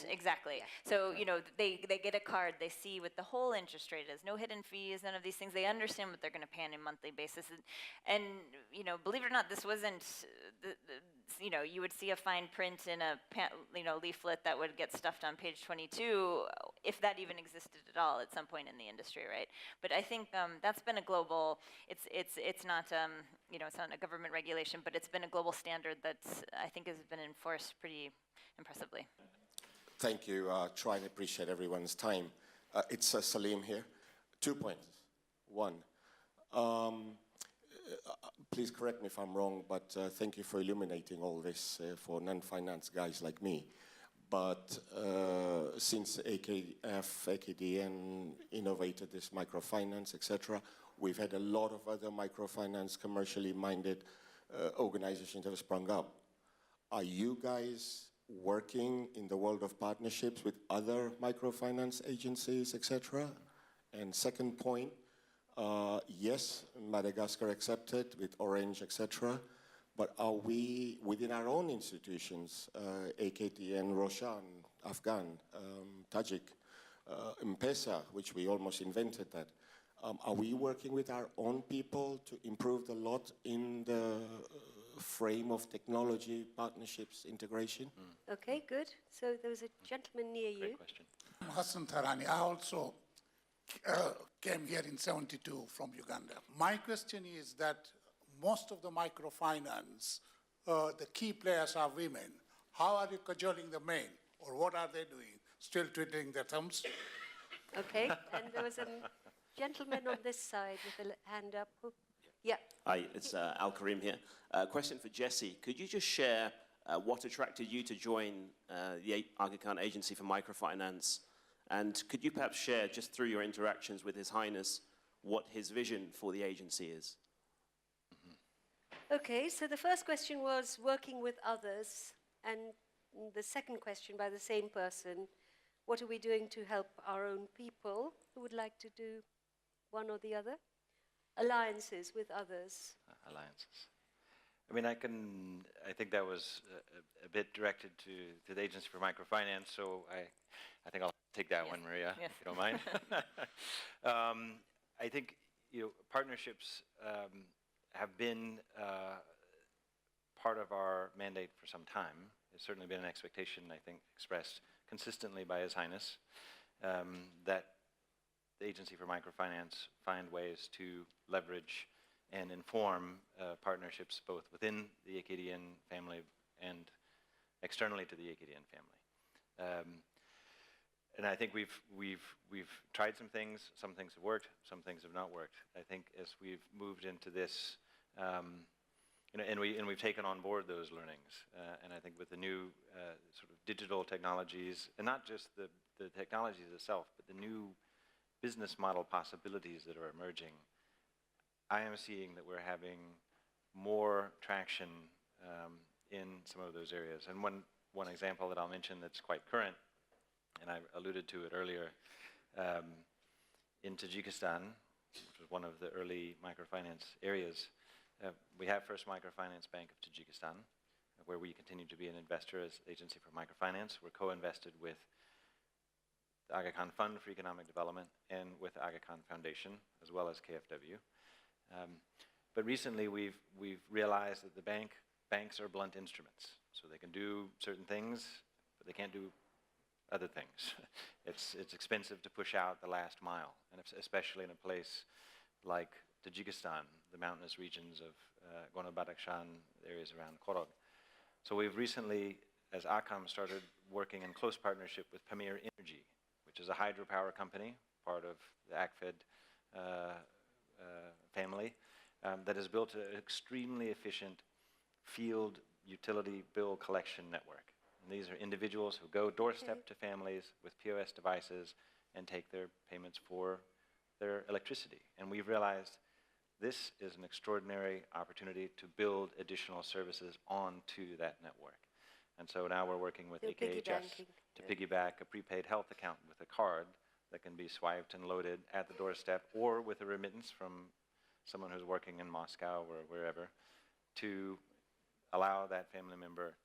Exactly. Yeah. So, they get a card, they see what the whole interest rate is, no hidden fees, none of these things. They understand what they're going to pay on a monthly basis. And believe it or not, this wasn't, you would see a fine print in a leaflet that would get stuffed on page 22, if that even existed at all at some point in the industry, right? But I think that's been a global. It's not it's not a government regulation, but it's been a global standard that I think has been enforced pretty impressively. Thank you. Try and appreciate everyone's time. It's Salim here. 2 points. One. Please correct me if I'm wrong, but thank you for illuminating all this for non-finance guys like me. But since AKDN innovated this microfinance, etc., we've had a lot of other microfinance, commercially minded organizations that have sprung up. Are you guys working in the world of partnerships with other microfinance agencies, etc.? And second point, yes, Madagascar accepted with Orange, etc. But are we, within our own institutions, AKTN, Roshan, Afghan, Tajik, M-Pesa, which we almost invented that, are we working with our own people to improve the lot in the frame of technology, partnerships, integration? Okay, good. So there was a gentleman near you. Great question. I'm Hassan Tarani. I also came here in '72 from Uganda. My question is that most of the microfinance, the key players are women. How are you cajoling the men, or what are they doing? Still twiddling their thumbs? Okay, and there was a gentleman on this side with a hand up. Yeah. Hi, it's Al Karim here. Question for Jesse. Could you just share what attracted you to join the Aga Khan Agency for Microfinance And could you perhaps share, just through your interactions with His Highness, what his vision for the agency is? Okay, so the first question was working with others, and the second question by the same person, what are we doing to help our own people? Who would like to do one or the other? Alliances with others. Alliances. I mean, I think that was a bit directed to the Agency for Microfinance, so I think I'll take that one, Maria, Yes. if you don't mind. I think, partnerships have been part of our mandate for some time. It's certainly been an expectation, I think, expressed consistently by His Highness, that the Agency for Microfinance find ways to leverage and inform partnerships both within the Acadian family and externally to the Acadian family. And I think we've tried some things have worked, some things have not worked. I think as we've moved into this, and we've taken on board those learnings, and I think with the new sort of digital technologies, and not just the technologies itself, but the new business model possibilities that are emerging, I am seeing that we're having more traction in some of those areas. And one example that I'll mention that's quite current, and I alluded to it earlier, in Tajikistan, which was one of the early microfinance areas, we have First Microfinance Bank of Tajikistan, where we continue to be an investor as Agency for Microfinance. We're co-invested with the Aga Khan Fund for Economic Development and with the Aga Khan Foundation, as well as KFW. But recently we've realized that banks are blunt instruments. So they can do certain things, but they can't do other things. It's expensive to push out the last mile, and especially in a place like Tajikistan, the mountainous regions of Gorno-Badakhshan, areas around Korog. So we've recently, as ACAM, started working in close partnership with Pamir Energy, which is a hydropower company, part of the ACFED family, that has built an extremely efficient field utility bill collection network. And these are individuals who go doorstep to families with POS devices and take their payments for their electricity. And we've realized this is an extraordinary opportunity to build additional services onto that network. And so now we're working with AKHS to piggyback a prepaid health account with a card that can be swiped and loaded at the doorstep, or with a remittance from someone who's working in Moscow or wherever, to allow that family member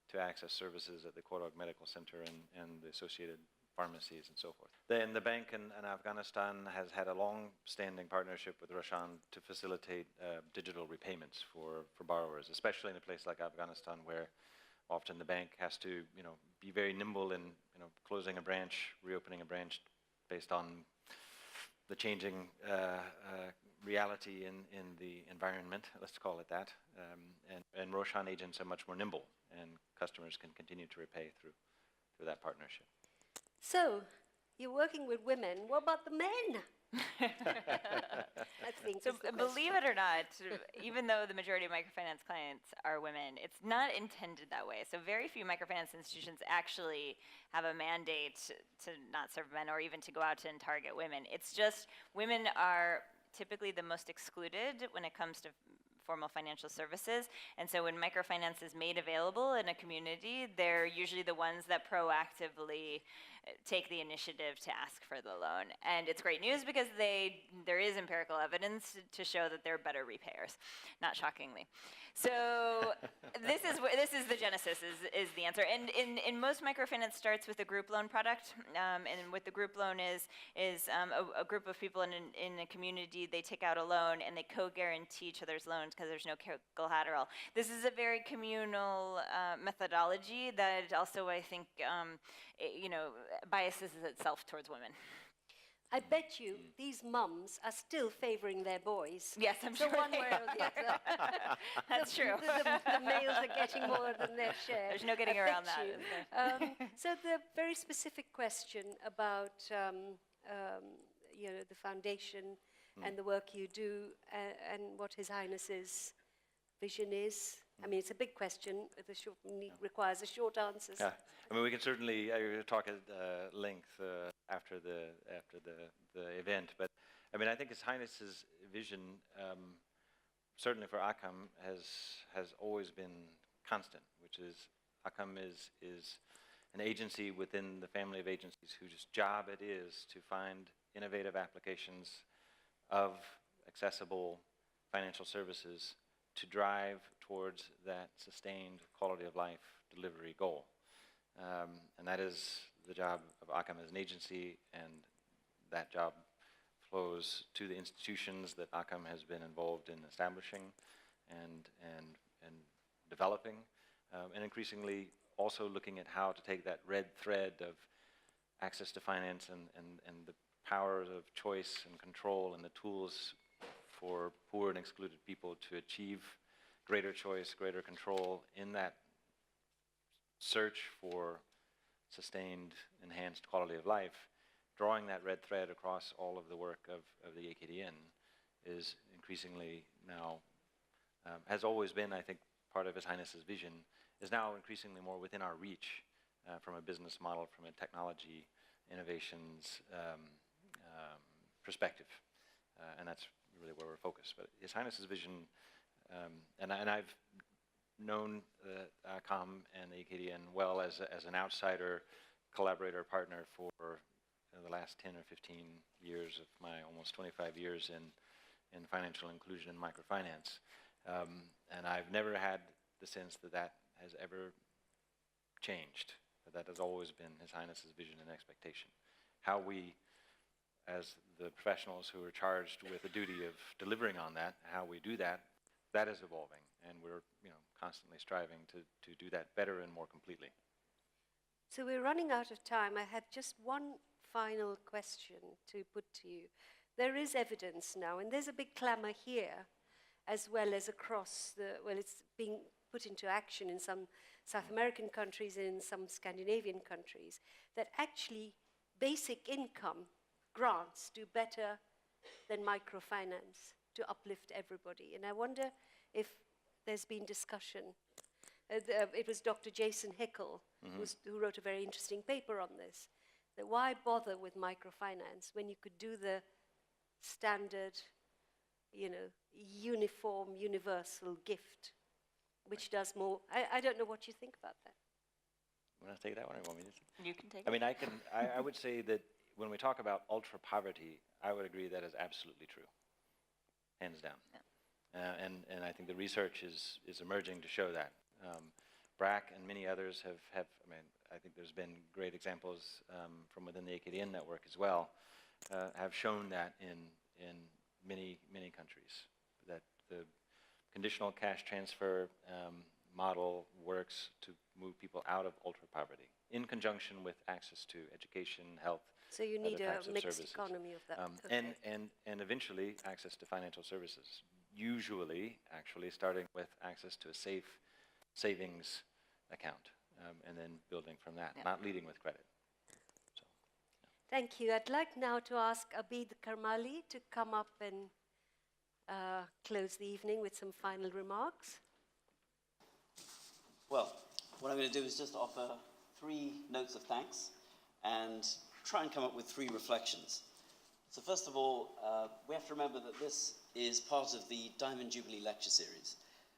to access services at the Korog Medical Center and the associated pharmacies and so forth. Then the bank in Afghanistan has had a long-standing partnership with Roshan to facilitate digital repayments for borrowers, especially in a place like Afghanistan, where often the bank has to, be very nimble in, closing a branch, reopening a branch, based on the changing reality in the environment, let's call it that. And Roshan agents are much more nimble, and customers can continue to repay through that partnership. So, you're working with women. What about the men? I think So is the believe it or not, even though the majority of microfinance clients are women, it's not intended that way. So very few microfinance institutions actually have a mandate to not serve men or even to go out and target women. It's just women are typically the most excluded when it comes to formal financial services. And so when microfinance is made available in a community, they're usually the ones that proactively take the initiative to ask for the loan. And it's great news because there is empirical evidence to show that they're better repayers, not shockingly. So this is the genesis, is the answer. And in most microfinance starts with a group loan product, and what the group loan is a group of people in a community. They take out a loan and they co-guarantee each other's loans because there's no collateral. This is a very communal methodology that also, I think, biases itself towards women. I bet you these mums are still favoring their boys. Yes, I'm sure. So one they way are. or the other. That's true. The males are getting more than their share. There's no getting I around bet that, you. is there? So the very specific question about the foundation and the work you do, and what His Highness's vision is, I mean, it's a big question. Requires a short answer. Yeah, I mean, we can certainly talk at length after the event, but I mean, I think His Highness's vision, certainly for ACAM, has always been constant, which is ACAM is an agency within the family of agencies whose job it is to find innovative applications of accessible financial services to drive towards that sustained quality of life delivery goal. And that is the job of ACAM as an agency, and that job flows to the institutions that ACAM has been involved in establishing and developing, and increasingly also looking at how to take that red thread of access to finance and the powers of choice and control and the tools for poor and excluded people to achieve greater choice, greater control in that search for sustained, enhanced quality of life. Drawing that red thread across all of the work of the AKDN is increasingly now, has always been, I think, part of His Highness's vision, is now increasingly more within our reach from a business model, from a technology innovations perspective. And that's really where we're focused. But His Highness's vision, and I've known ACAM and the AKDN well as an outsider, collaborator, partner for the last 10 or 15 years of my almost 25 years in financial inclusion and microfinance. And I've never had the sense that that has ever changed, that has always been His Highness's vision and expectation. How we, as the professionals who are charged with the duty of delivering on that, how we do that, that is evolving, and we're constantly striving to do that better and more completely. So we're running out of time. I have just one final question to put to you. There is evidence now, and there's a big clamor here, as well as across it's being put into action in some South American countries and in some Scandinavian countries, that actually basic income grants do better than microfinance to uplift everybody. And I wonder if there's been discussion. It was Dr. Jason Hickel who wrote a very interesting paper on this, that why bother with microfinance when you could do the standard, uniform, universal gift, which does more. I don't know what you think about that. Want to take that one, or you want me to? You can take I it. mean, I would say that when we talk about ultra poverty, I would agree that is absolutely true, hands down. Yeah. And I think the research is emerging to show that. BRAC and many others have I mean, I think there's been great examples from within the AKDN network as well, have shown that in many countries, that the conditional cash transfer model works to move people out of ultra poverty in conjunction with access to education, health. So you need a mixed services. economy of that. Okay. And eventually access to financial services. Usually, actually, starting with access to a safe savings account, and then building from that, not leading with credit. So, yeah. Thank you. I'd like now to ask Abid Karmali to come up and close the evening with some final remarks. Well, what I'm going to do is just offer 3 notes of thanks and try and come up with 3 reflections. So first of all, we have to remember that this is part of the Diamond Jubilee Lecture Series.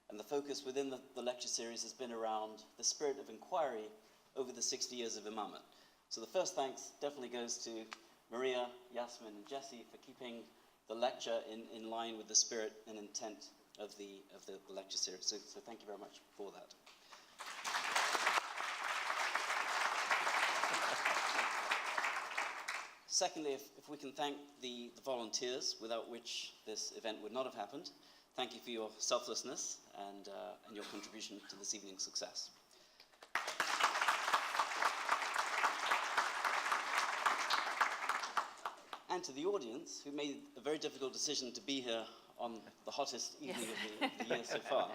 And the focus within the lecture series has been around the spirit of inquiry over the 60 years of imamate. So the first thanks definitely goes to Maria, Yasmin, and Jesse for keeping the lecture in line with the spirit and intent of the lecture series. So thank you very much for that. Secondly, if we can thank the volunteers, without which this event would not have happened. Thank you for your selflessness and your contribution to this evening's success. And to the audience, who made a very difficult decision to be here on the hottest evening of the year so far.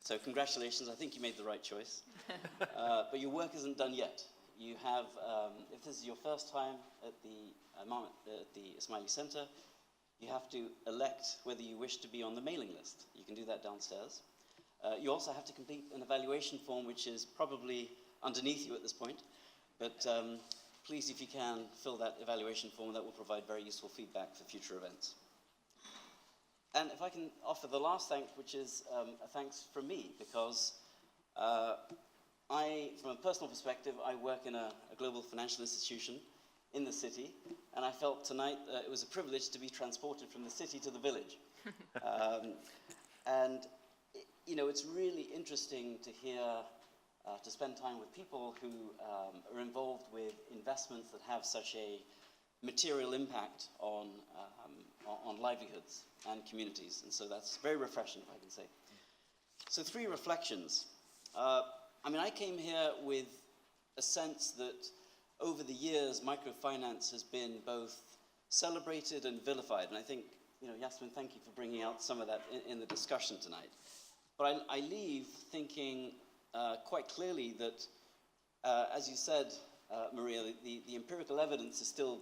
So congratulations, I think you made the right choice. But your work isn't done yet. You have, if this is your first time at the Ismaili Center, you have to elect whether you wish to be on the mailing list. You can do that downstairs. You also have to complete an evaluation form, which is probably underneath you at this point. But please, if you can, fill that evaluation form. That will provide very useful feedback for future events. And if I can offer the last thank, which is a thanks from me, because from a personal perspective, I work in a global financial institution in the city, and I felt tonight it was a privilege to be transported from the city to the village. And you know, it's really interesting to hear, to spend time with people who are involved with investments that have such a material impact on livelihoods and communities. And so that's very refreshing, if I can say. So 3 reflections. I mean, I came here with a sense that over the years, microfinance has been both celebrated and vilified. And I think, you know, Yasmin, thank you for bringing out some of that in the discussion tonight. But I leave thinking quite clearly that, as you said, Maria, the empirical evidence is still,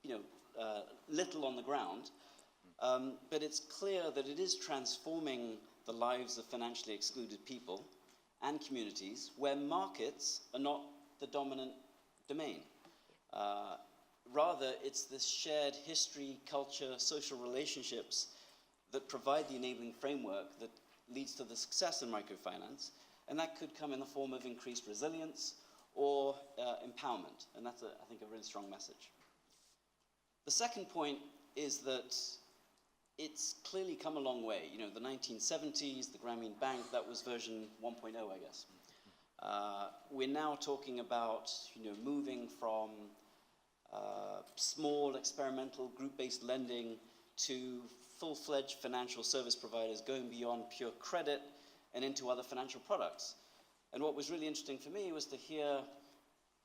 you know, little on the ground. But it's clear that it is transforming the lives of financially excluded people and communities where markets are not the dominant domain. Rather, it's this shared history, culture, social relationships that provide the enabling framework that leads to the success in microfinance, and that could come in the form of increased resilience or empowerment, and that's, I think, a really strong message. The second point is that it's clearly come a long way. You know, the 1970s, the Grameen Bank, that was version 1.0, I guess. We're now talking about, you know, moving from small experimental group-based lending to full-fledged financial service providers going beyond pure credit and into other financial products. And what was really interesting for me was to hear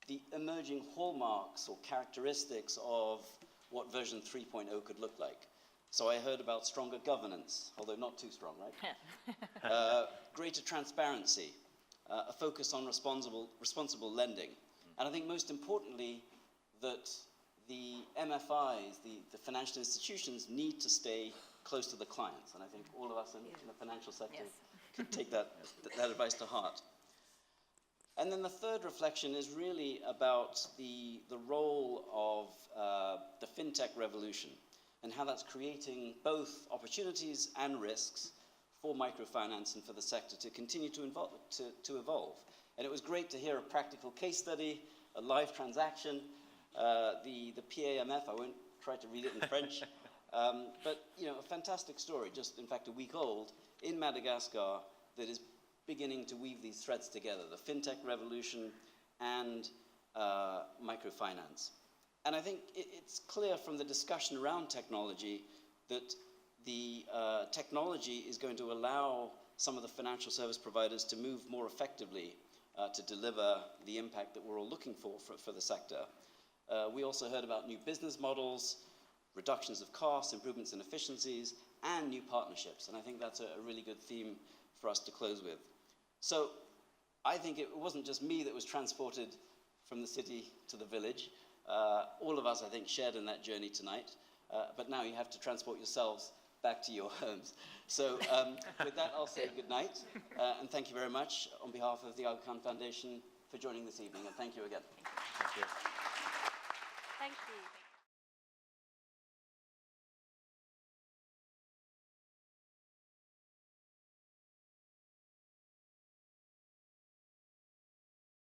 the emerging hallmarks or characteristics of what version 3.0 could look like. So I heard about stronger governance, although not too strong, right? Greater transparency, a focus on responsible lending. And I think most importantly, that the MFIs, the financial institutions, need to stay close to the clients. And I think all of us in the financial sector could take that advice to heart. And then the third reflection is really about the role of the fintech revolution and how that's creating both opportunities and risks for microfinance and for the sector to continue to evolve. And it was great to hear a practical case study, a live transaction, the PAMF, I won't try to read it in French, but you know, a fantastic story, just in fact a week old, in Madagascar, that is beginning to weave these threads together, the fintech revolution and microfinance. And I think it's clear from the discussion around technology that the technology is going to allow some of the financial service providers to move more effectively to deliver the impact that we're all looking for the sector. We also heard about new business models, reductions of costs, improvements in efficiencies, and new partnerships. And I think that's a really good theme for us to close with. So I think it wasn't just me that was transported from the city to the village. All of us, I think, shared in that journey tonight. But now you have to transport yourselves back to your homes. So with that, I'll say good night. And thank you very much on behalf of the Aga Khan Foundation for joining this evening. And thank you again. Thank you. Thank you.